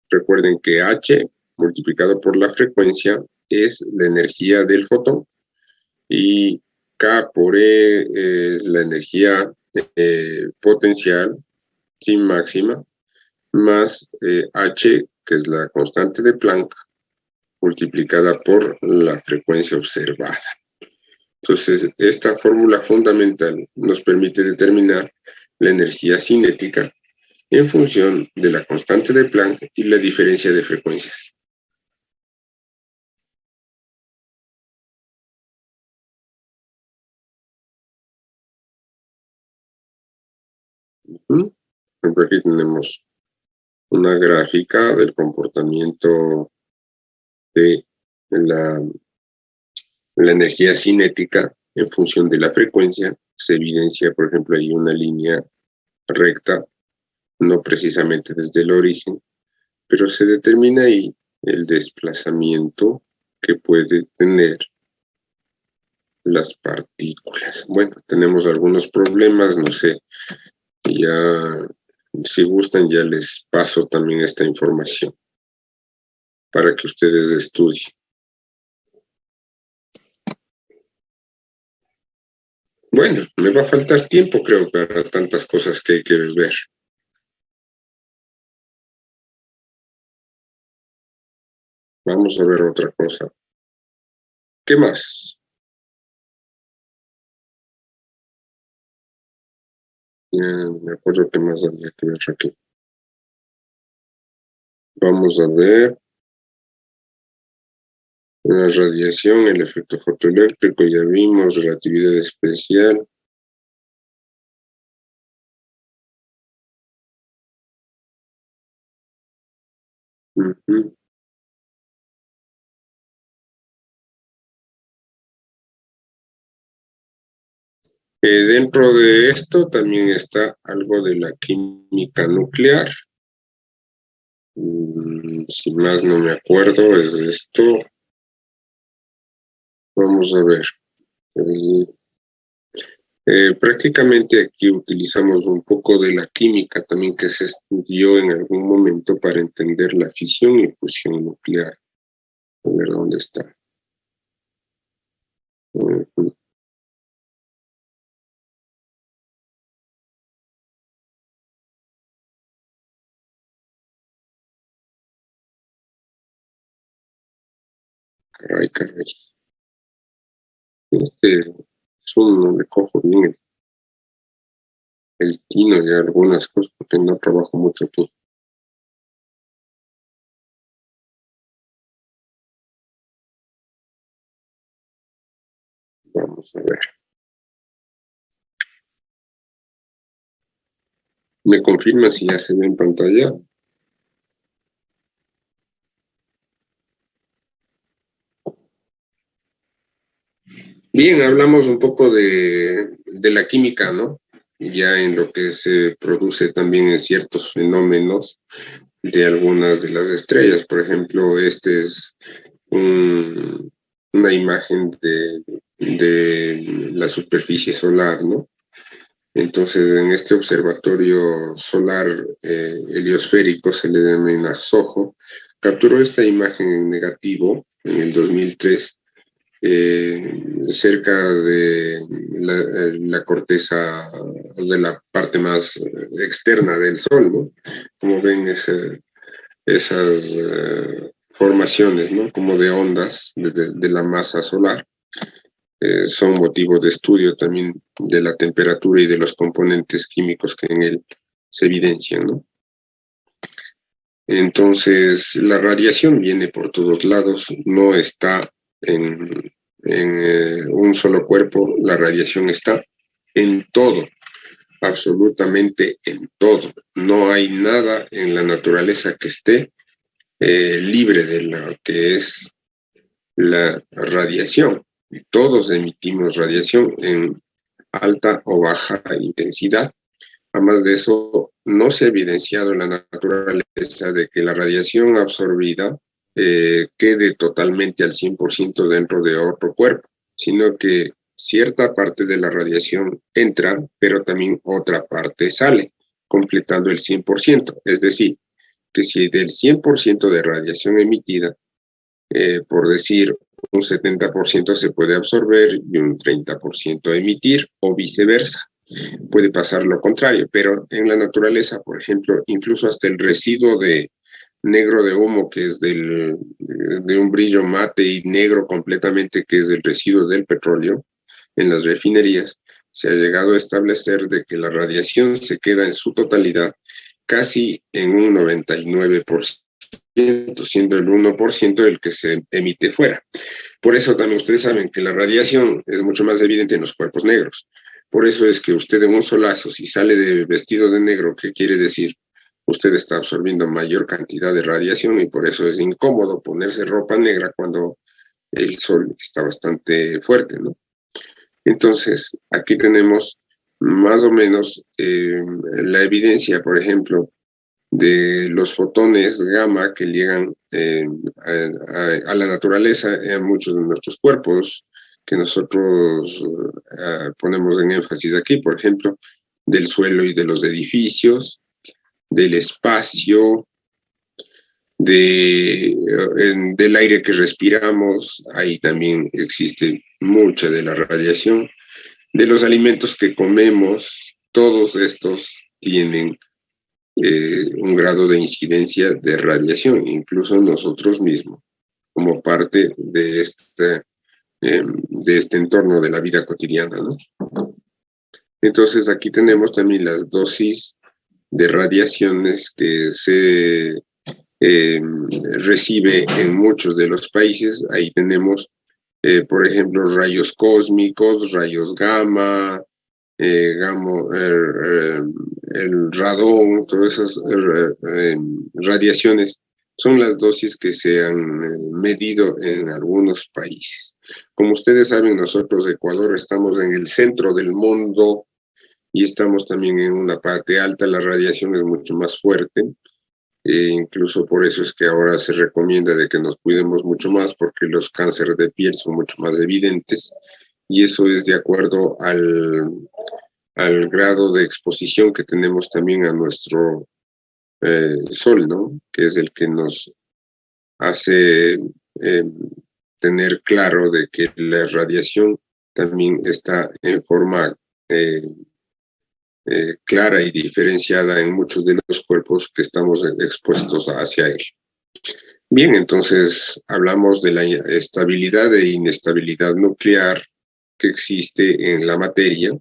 Recuerden que H multiplicado por la frecuencia es la energía del fotón y K por E es la energía potencial sin máxima, más H, que es la constante de Planck, multiplicada por la frecuencia observada. Entonces, esta fórmula fundamental nos permite determinar la energía cinética en función de la constante de Planck y la diferencia de frecuencias. Aquí tenemos una gráfica del comportamiento de la energía cinética en función de la frecuencia. Se evidencia, por ejemplo, ahí una línea recta, no precisamente desde el origen, pero se determina ahí el desplazamiento que puede tener las partículas. Bueno, tenemos algunos problemas, no sé, ya si gustan ya les paso también esta información para que ustedes estudien. Bueno, me va a faltar tiempo, creo, para tantas cosas que hay que ver. Vamos a ver otra cosa. ¿Qué más? Ya me acuerdo qué más había que ver aquí. Vamos a ver la radiación, el efecto fotoeléctrico, ya vimos, relatividad especial. Dentro de esto también está algo de la química nuclear. Si más no me acuerdo, es de esto. Vamos a ver. Prácticamente aquí utilizamos un poco de la química también que se estudió en algún momento para entender la fisión y fusión nuclear. A ver dónde está. Caray, caray. No le cojo bien el tino y algunas cosas porque no trabajo mucho aquí. Vamos a ver. ¿Me confirma si ya se ve en pantalla? Bien, hablamos un poco de la química, ¿no? Ya en lo que se produce también en ciertos fenómenos de algunas de las estrellas. Por ejemplo, este es una imagen de la superficie solar, ¿no? Entonces, en este observatorio solar heliosférico, se le denomina SOHO, capturó esta imagen en negativo en el 2003, cerca de la corteza, de la parte más externa del Sol, ¿no? Como ven esas formaciones, ¿no? Como de ondas de la masa solar. Son motivo de estudio también de la temperatura y de los componentes químicos que en él se evidencian, ¿no? Entonces, la radiación viene por todos lados, no está en un solo cuerpo, la radiación está en todo, absolutamente en todo. No hay nada en la naturaleza que esté libre de lo que es la radiación. Todos emitimos radiación en alta o baja intensidad. Además de eso, no se ha evidenciado en la naturaleza de que la radiación absorbida quede totalmente al 100% dentro de otro cuerpo, sino que cierta parte de la radiación entra, pero también otra parte sale, completando el 100%. Es decir, que si del 100% de radiación emitida, por decir, un 70% se puede absorber y un 30% emitir o viceversa. Puede pasar lo contrario, pero en la naturaleza, por ejemplo, incluso hasta el residuo de negro de humo, que es de un brillo mate y negro completamente, que es el residuo del petróleo en las refinerías, se ha llegado a establecer de que la radiación se queda en su totalidad casi en un 99%, siendo el 1% el que se emite fuera. Por eso también ustedes saben que la radiación es mucho más evidente en los cuerpos negros. Por eso es que usted en un solazo, si sale de vestido de negro, ¿qué quiere decir? Usted está absorbiendo mayor cantidad de radiación y por eso es incómodo ponerse ropa negra cuando el sol está bastante fuerte, ¿no? Entonces, aquí tenemos más o menos la evidencia, por ejemplo, de los fotones gamma que llegan a la naturaleza en muchos de nuestros cuerpos, que nosotros ponemos en énfasis aquí, por ejemplo, del suelo y de los edificios, del espacio, del aire que respiramos, ahí también existe mucha de la radiación, de los alimentos que comemos, todos estos tienen un grado de incidencia de radiación, incluso nosotros mismos, como parte de este entorno de la vida cotidiana, ¿no? Entonces aquí tenemos también las dosis de radiaciones que se recibe en muchos de los países. Ahí tenemos, por ejemplo, rayos cósmicos, rayos gamma, el radón, todas esas radiaciones son las dosis que se han medido en algunos países. Como ustedes saben, nosotros, Ecuador, estamos en el centro del mundo y estamos también en una parte alta, la radiación es mucho más fuerte. Incluso por eso es que ahora se recomienda de que nos cuidemos mucho más porque los cánceres de piel son mucho más evidentes y eso es de acuerdo al grado de exposición que tenemos también a nuestro sol, ¿no? Que es el que nos hace tener claro de que la radiación también está en forma clara y diferenciada en muchos de los cuerpos que estamos expuestos hacia él. Bien, entonces hablamos de la estabilidad e inestabilidad nuclear que existe en la materia.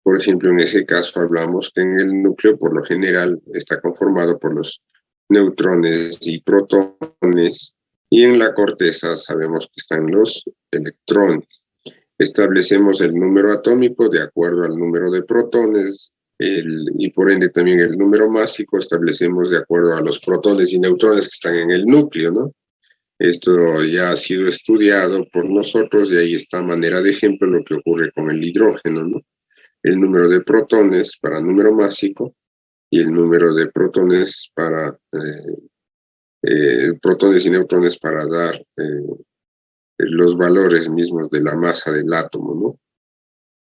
Por ejemplo, en ese caso hablamos que en el núcleo por lo general está conformado por los neutrones y protones y en la corteza sabemos que están los electrones. Establecemos el número atómico de acuerdo al número de protones y por ende también el número másico establecemos de acuerdo a los protones y neutrones que están en el núcleo, ¿no? Esto ya ha sido estudiado por nosotros y ahí está a manera de ejemplo lo que ocurre con el hidrógeno, ¿no? El número de protones para número másico y el número de protones para protones y neutrones para dar los valores mismos de la masa del átomo, ¿no?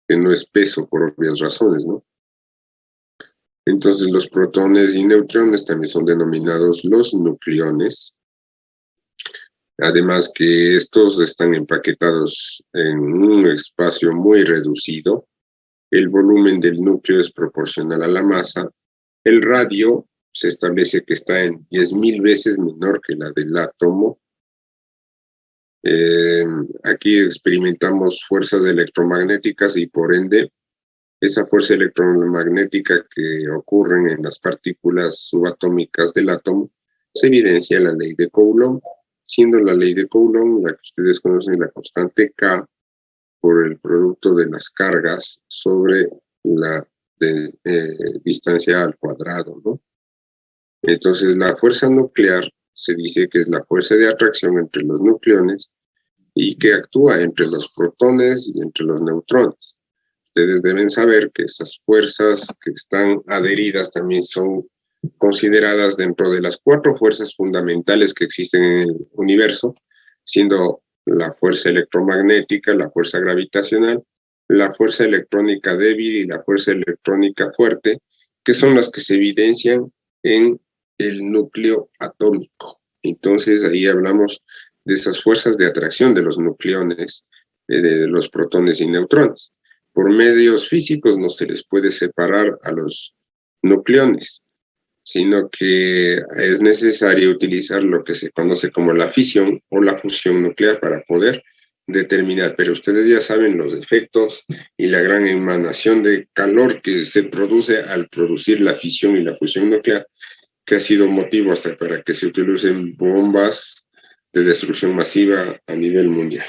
Que no es peso por obvias razones, ¿no? Entonces los protones y neutrones también son denominados los nucleones. Además que estos están empaquetados en un espacio muy reducido. El volumen del núcleo es proporcional a la masa. El radio se establece que está en 10.000 veces menor que la del átomo. Aquí experimentamos fuerzas electromagnéticas y por ende esa fuerza electromagnética que ocurre en las partículas subatómicas del átomo se evidencia en la ley de Coulomb, siendo la ley de Coulomb la que ustedes conocen, la constante K, por el producto de las cargas sobre la distancia al cuadrado, ¿no? Entonces, la fuerza nuclear se dice que es la fuerza de atracción entre los nucleones y que actúa entre los protones y entre los neutrones. Ustedes deben saber que esas fuerzas que están adheridas también son consideradas dentro de las 4 fuerzas fundamentales que existen en el universo, siendo la fuerza electromagnética, la fuerza gravitacional, la fuerza electrónica débil y la fuerza electrónica fuerte, que son las que se evidencian en el núcleo atómico. Entonces ahí hablamos de esas fuerzas de atracción de los nucleones, de los protones y neutrones. Por medios físicos no se les puede separar a los nucleones, sino que es necesario utilizar lo que se conoce como la fisión o la fusión nuclear para poder determinar, pero ustedes ya saben los efectos y la gran emanación de calor que se produce al producir la fisión y la fusión nuclear, que ha sido motivo hasta para que se utilicen bombas de destrucción masiva a nivel mundial.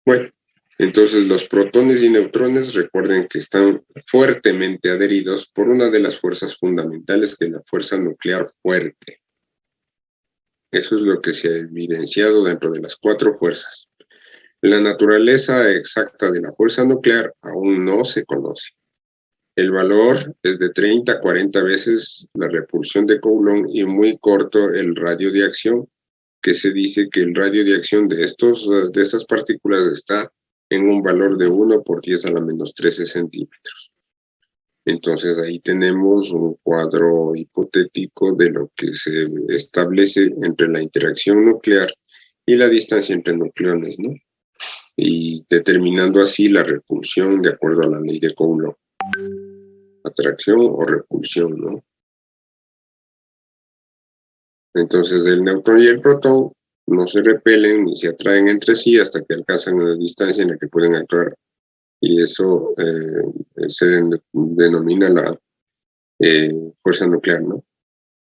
Bueno, entonces los protones y neutrones, recuerden que están fuertemente adheridos por una de las fuerzas fundamentales, que es la fuerza nuclear fuerte. Eso es lo que se ha evidenciado dentro de las 4 fuerzas. La naturaleza exacta de la fuerza nuclear aún no se conoce. El valor es de 30 a 40 veces la repulsión de Coulomb y muy corto el radio de acción, que se dice que el radio de acción de estas partículas está en un valor de 1 por 10 a la menos 13 centímetros. Entonces ahí tenemos un cuadro hipotético de lo que se establece entre la interacción nuclear y la distancia entre nucleones, ¿no? Y determinando así la repulsión de acuerdo a la ley de Coulomb. Atracción o repulsión, ¿no? Entonces el neutrón y el protón no se repelen ni se atraen entre sí hasta que alcanzan una distancia en la que pueden actuar, y eso se denomina la fuerza nuclear, ¿no?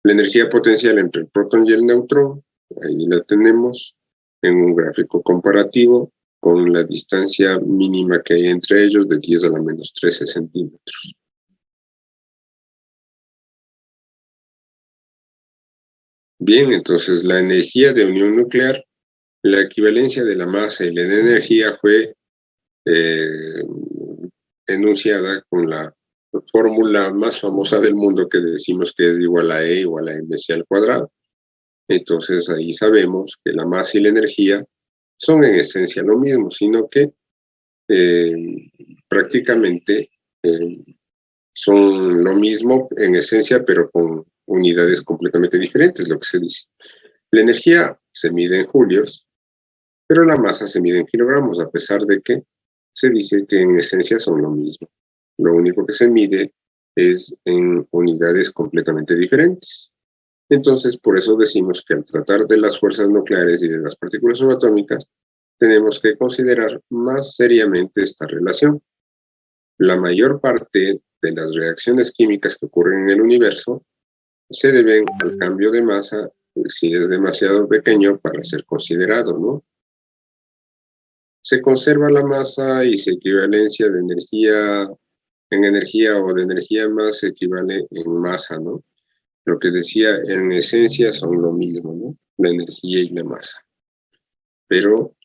La energía potencial entre el protón y el neutrón, ahí la tenemos en un gráfico comparativo con la distancia mínima que hay entre ellos de 10 a la menos 13 centímetros. Bien, entonces la energía de unión nuclear, la equivalencia de la masa y la energía fue enunciada con la fórmula más famosa del mundo, que decimos que es igual a E igual a mc al cuadrado. Entonces ahí sabemos que la masa y la energía son en esencia lo mismo, sino que prácticamente son lo mismo en esencia, pero con unidades completamente diferentes, lo que se dice. La energía se mide en julios, pero la masa se mide en kilogramos, a pesar de que se dice que en esencia son lo mismo. Lo único que se mide es en unidades completamente diferentes. Entonces, por eso decimos que al tratar de las fuerzas nucleares y de las partículas subatómicas, tenemos que considerar más seriamente esta relación. La mayor parte de las reacciones químicas que ocurren en el universo se deben al cambio de masa, si es demasiado pequeño para ser considerado, ¿no? Se conserva la masa y su equivalencia de energía en energía o de energía en masa equivale en masa, ¿no? Lo que decía, en esencia son lo mismo, ¿no? La energía y la masa. Pero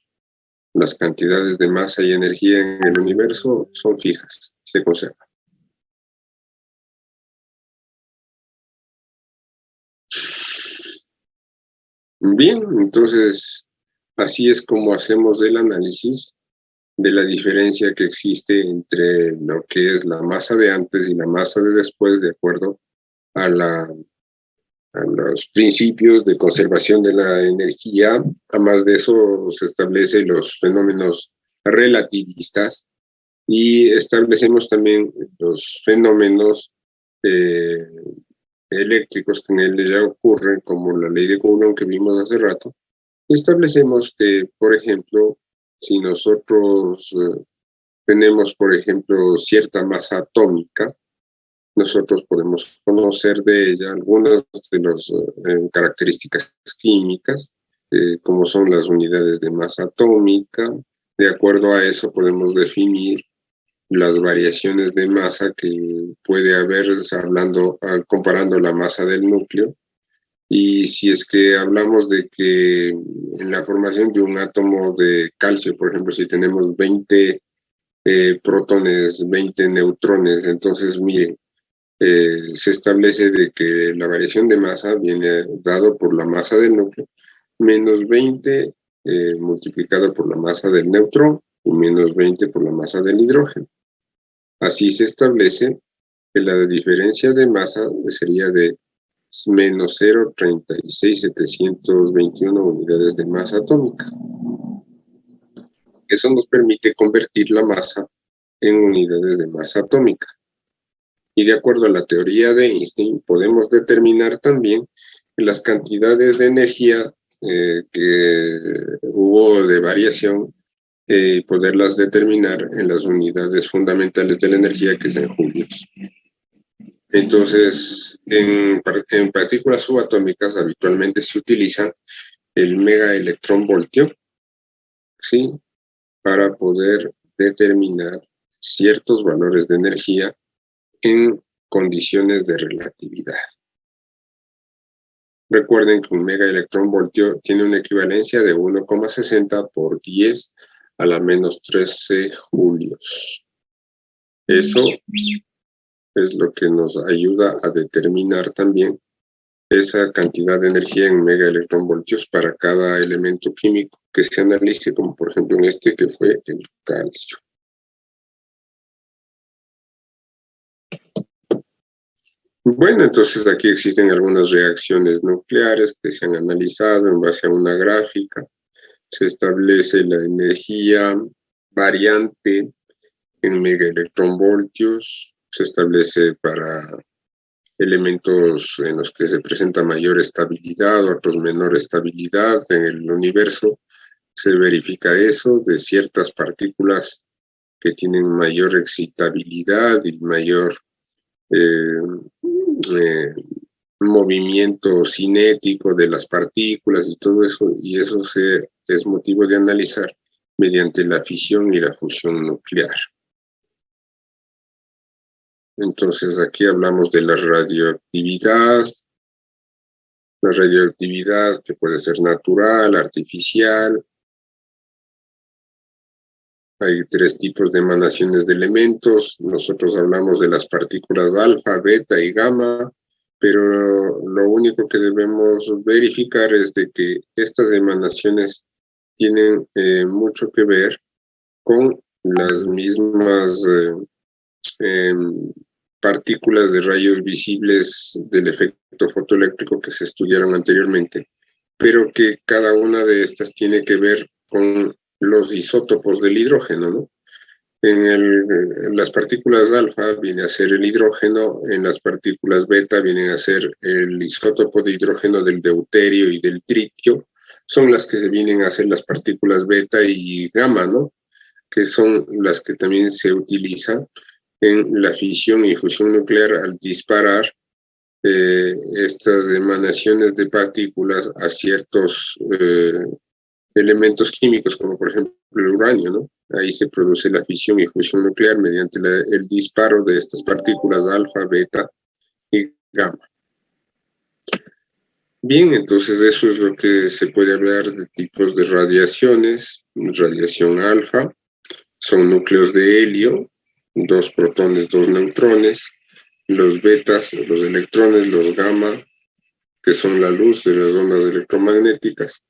las cantidades de masa y energía en el universo son fijas, se conservan. Bien, entonces así es como hacemos el análisis de la diferencia que existe entre lo que es la masa de antes y la masa de después, de acuerdo a los principios de conservación de la energía. Además de eso, se establecen los fenómenos relativistas y establecemos también los fenómenos eléctricos que en él ya ocurren, como la ley de Coulomb que vimos hace rato. Y establecemos que, por ejemplo, si nosotros tenemos, por ejemplo, cierta masa atómica, nosotros podemos conocer de ella algunas de las características químicas, como son las unidades de masa atómica. De acuerdo a eso podemos definir las variaciones de masa que puede haber comparando la masa del núcleo. Y si es que hablamos de que en la formación de un átomo de calcio, por ejemplo, si tenemos 20 protones, 20 neutrones, entonces miren, se establece de que la variación de masa viene dado por la masa del núcleo, menos 20 multiplicado por la masa del neutrón y menos 20 por la masa del hidrógeno. Así se establece que la diferencia de masa sería de menos 0,36721 unidades de masa atómica. Eso nos permite convertir la masa en unidades de masa atómica. Y de acuerdo a la teoría de Einstein, podemos determinar también las cantidades de energía que hubo de variación y poderlas determinar en las unidades fundamentales de la energía, que es en julios. Entonces, en partículas subatómicas habitualmente se utiliza el megaelectronvoltio, ¿sí?, para poder determinar ciertos valores de energía en condiciones de relatividad. Recuerden que un megaelectronvoltio tiene una equivalencia de 1,60 por 10 a la menos 13 julios. Eso es lo que nos ayuda a determinar también esa cantidad de energía en megaelectronvoltios para cada elemento químico que se analice, como por ejemplo en este, que fue el calcio. Bueno, entonces aquí existen algunas reacciones nucleares que se han analizado en base a una gráfica. Se establece la energía variante en megaelectronvoltios, se establece para elementos en los que se presenta mayor estabilidad, otros menor estabilidad en el universo. Se verifica eso de ciertas partículas que tienen mayor excitabilidad y mayor movimiento cinético de las partículas y todo eso, y eso es motivo de analizar mediante la fisión y la fusión nuclear. Entonces aquí hablamos de la radioactividad que puede ser natural, artificial. Hay 3 tipos de emanaciones de elementos. Nosotros hablamos de las partículas alfa, beta y gamma, pero lo único que debemos verificar es de que estas emanaciones tienen mucho que ver con las mismas partículas de rayos visibles del efecto fotoeléctrico que se estudiaron anteriormente, pero que cada una de estas tiene que ver con los isótopos del hidrógeno, ¿no? En las partículas alfa viene a ser el hidrógeno, en las partículas beta vienen a ser el isótopo de hidrógeno del deuterio y del tritio, son las que se vienen a ser las partículas beta y gamma, ¿no?, que son las que también se utilizan en la fisión y fusión nuclear al disparar estas emanaciones de partículas a ciertos elementos químicos, como por ejemplo el uranio, ¿no? Ahí se produce la fisión y fusión nuclear mediante el disparo de estas partículas alfa, beta y gamma. Bien, entonces eso es lo que se puede hablar de tipos de radiaciones. Radiación alfa son núcleos de helio, 2 protones, 2 neutrones. Los betas, los electrones, los gamma, que son la luz de las ondas electromagnéticas.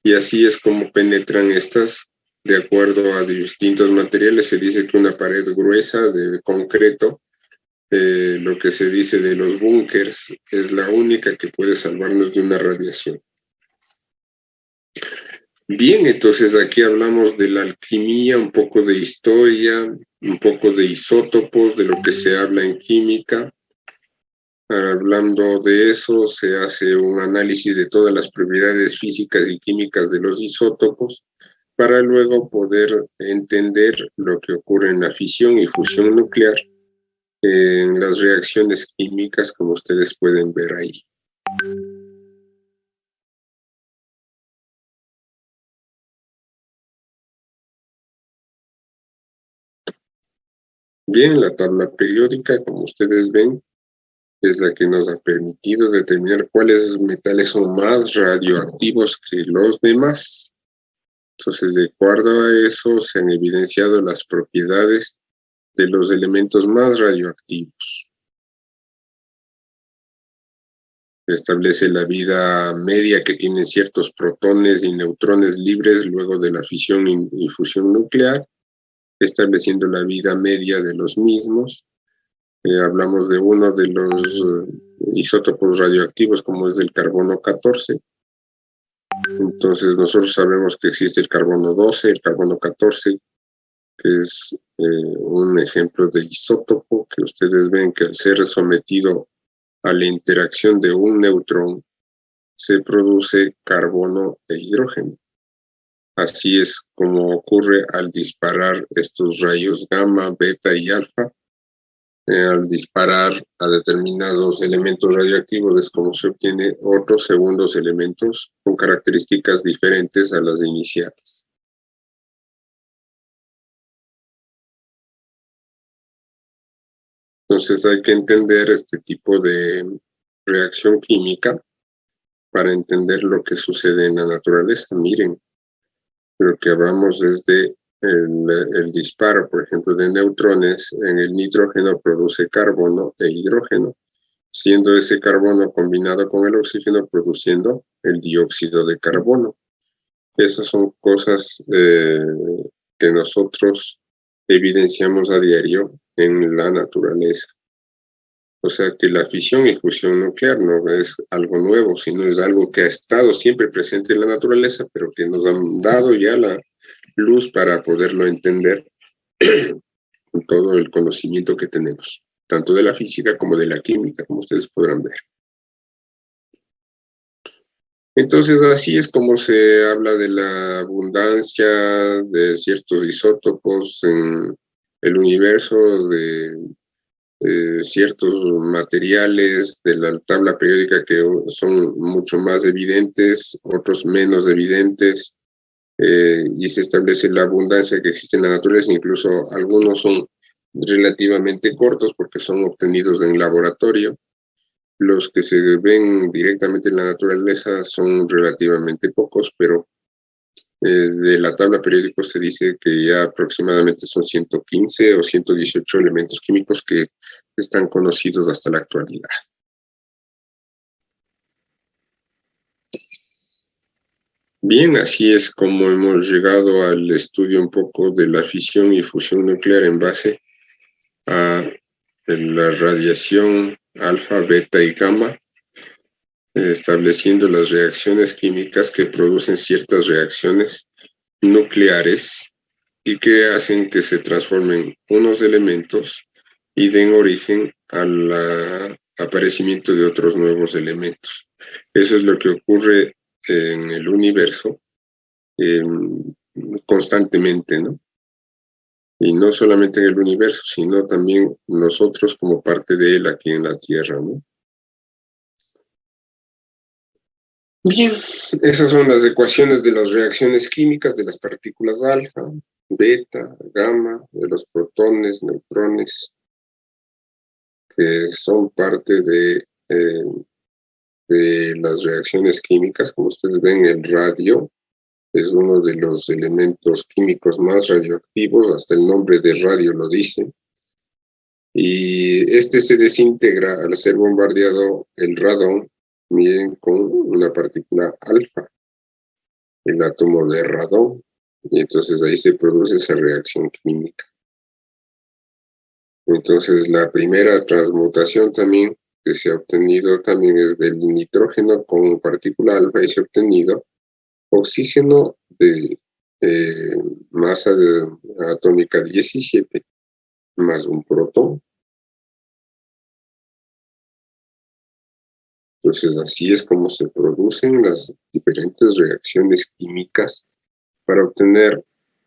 Y así es como penetran estas. De acuerdo a distintos materiales, se dice que una pared gruesa de concreto, lo que se dice de los búnkers, es la única que puede salvarnos de una radiación. Bien, entonces aquí hablamos de la alquimia, un poco de historia, un poco de isótopos, de lo que se habla en química. Hablando de eso, se hace un análisis de todas las propiedades físicas y químicas de los isótopos para luego poder entender lo que ocurre en la fisión y fusión nuclear, en las reacciones químicas, como ustedes pueden ver ahí. Bien, la tabla periódica, como ustedes ven, es la que nos ha permitido determinar cuáles metales son más radioactivos que los demás. Entonces, de acuerdo a eso, se han evidenciado las propiedades de los elementos más radioactivos. Se establece la vida media que tienen ciertos protones y neutrones libres luego de la fisión y fusión nuclear, estableciendo la vida media de los mismos. Hablamos de uno de los isótopos radioactivos, como es el carbono 14. Entonces nosotros sabemos que existe el carbono 12, el carbono 14, que es un ejemplo de isótopo que ustedes ven que al ser sometido a la interacción de un neutrón se produce carbono e hidrógeno. Así es como ocurre al disparar estos rayos gamma, beta y alfa. Al disparar a determinados elementos radioactivos es como se obtiene otros segundos elementos con características diferentes a las iniciales. Entonces hay que entender este tipo de reacción química para entender lo que sucede en la naturaleza. Miren, lo que hablamos es de el disparo, por ejemplo, de neutrones en el nitrógeno produce carbono e hidrógeno, siendo ese carbono combinado con el oxígeno produciendo el dióxido de carbono. Esas son cosas que nosotros evidenciamos a diario en la naturaleza. O sea que la fisión y fusión nuclear no es algo nuevo, sino es algo que ha estado siempre presente en la naturaleza, pero que nos han dado ya la luz para poderlo entender con todo el conocimiento que tenemos, tanto de la física como de la química, como ustedes podrán ver. Entonces, así es como se habla de la abundancia de ciertos isótopos en el universo, de ciertos materiales de la tabla periódica que son mucho más evidentes, otros menos evidentes, y se establece la abundancia que existe en la naturaleza. Incluso algunos son relativamente cortos porque son obtenidos en laboratorio. Los que se ven directamente en la naturaleza son relativamente pocos, pero de la tabla periódica se dice que ya aproximadamente son 115 o 118 elementos químicos que están conocidos hasta la actualidad. Bien, así es como hemos llegado al estudio un poco de la fisión y fusión nuclear en base a la radiación alfa, beta y gamma, estableciendo las reacciones químicas que producen ciertas reacciones nucleares y que hacen que se transformen unos elementos y den origen al aparecimiento de otros nuevos elementos. Eso es lo que ocurre en el universo constantemente, ¿no? Y no solamente en el universo, sino también nosotros como parte de él aquí en la Tierra, ¿no? Bien, esas son las ecuaciones de las reacciones químicas de las partículas alfa, beta, gamma, de los protones, neutrones, que son parte de las reacciones químicas. Como ustedes ven, el radio es uno de los elementos químicos más radioactivos, hasta el nombre de radio lo dice. Y este se desintegra al ser bombardeado el radón, miren, con una partícula alfa, el átomo de radón, y entonces ahí se produce esa reacción química. Entonces la primera transmutación también que se ha obtenido también es del nitrógeno con partícula alfa y se ha obtenido oxígeno de masa atómica 17 más un protón. Entonces así es como se producen las diferentes reacciones químicas para obtener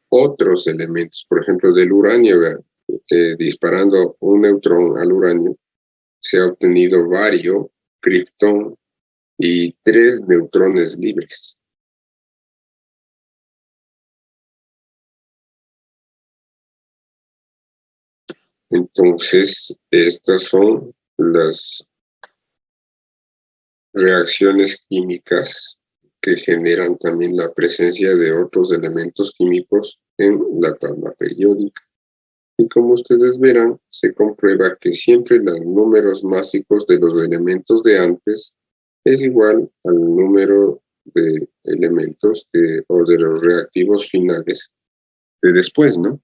otros elementos. Por ejemplo, del uranio, disparando un neutrón al uranio, se ha obtenido bario, kriptón y 3 neutrones libres. Entonces, estas son las reacciones químicas que generan también la presencia de otros elementos químicos en la tabla periódica. Y como ustedes verán, se comprueba que siempre los números másicos de los elementos de antes es igual al número de elementos o de los reactivos finales de después, ¿no?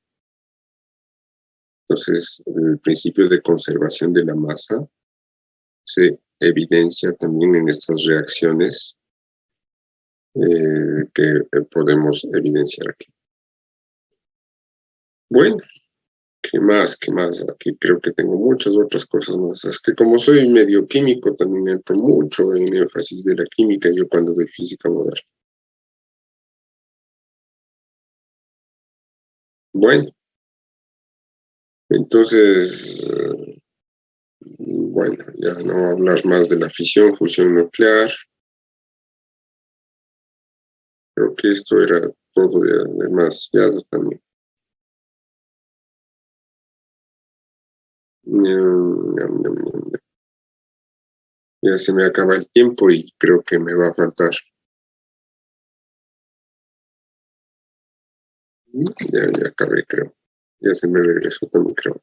Entonces, el principio de conservación de la masa se evidencia también en estas reacciones que podemos evidenciar aquí. Bueno, ¿Qué más? ¿Qué más? Aquí creo que tengo muchas otras cosas más. Es que como soy medio químico, también entro mucho en énfasis de la química yo cuando doy física moderna. Bueno, entonces, bueno, ya no hablar más de la fisión, fusión nuclear. Creo que esto era todo ya demasiado también. Ñam, ñam, ñam. Ya se me acaba el tiempo y creo que me va a faltar. Ya acabé, creo. Ya se me regresó también, creo.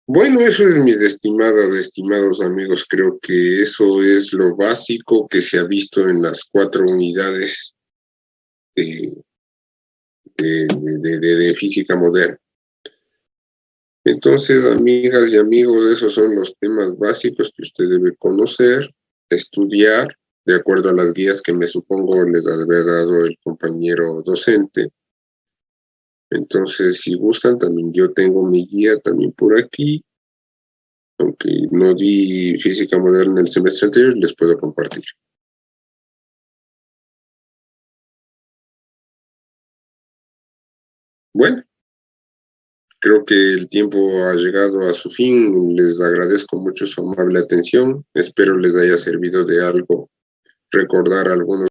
Bueno, eso es mis estimadas, estimados amigos. Creo que eso es lo básico que se ha visto en las 4 unidades de, de física moderna. Entonces, amigas y amigos, esos son los temas básicos que usted debe conocer, estudiar, de acuerdo a las guías que me supongo les habrá dado el compañero docente. Entonces, si gustan, también yo tengo mi guía también por aquí, aunque no di física moderna el semestre anterior, les puedo compartir. Bueno, creo que el tiempo ha llegado a su fin. Les agradezco mucho su amable atención. Espero les haya servido de algo recordar algunos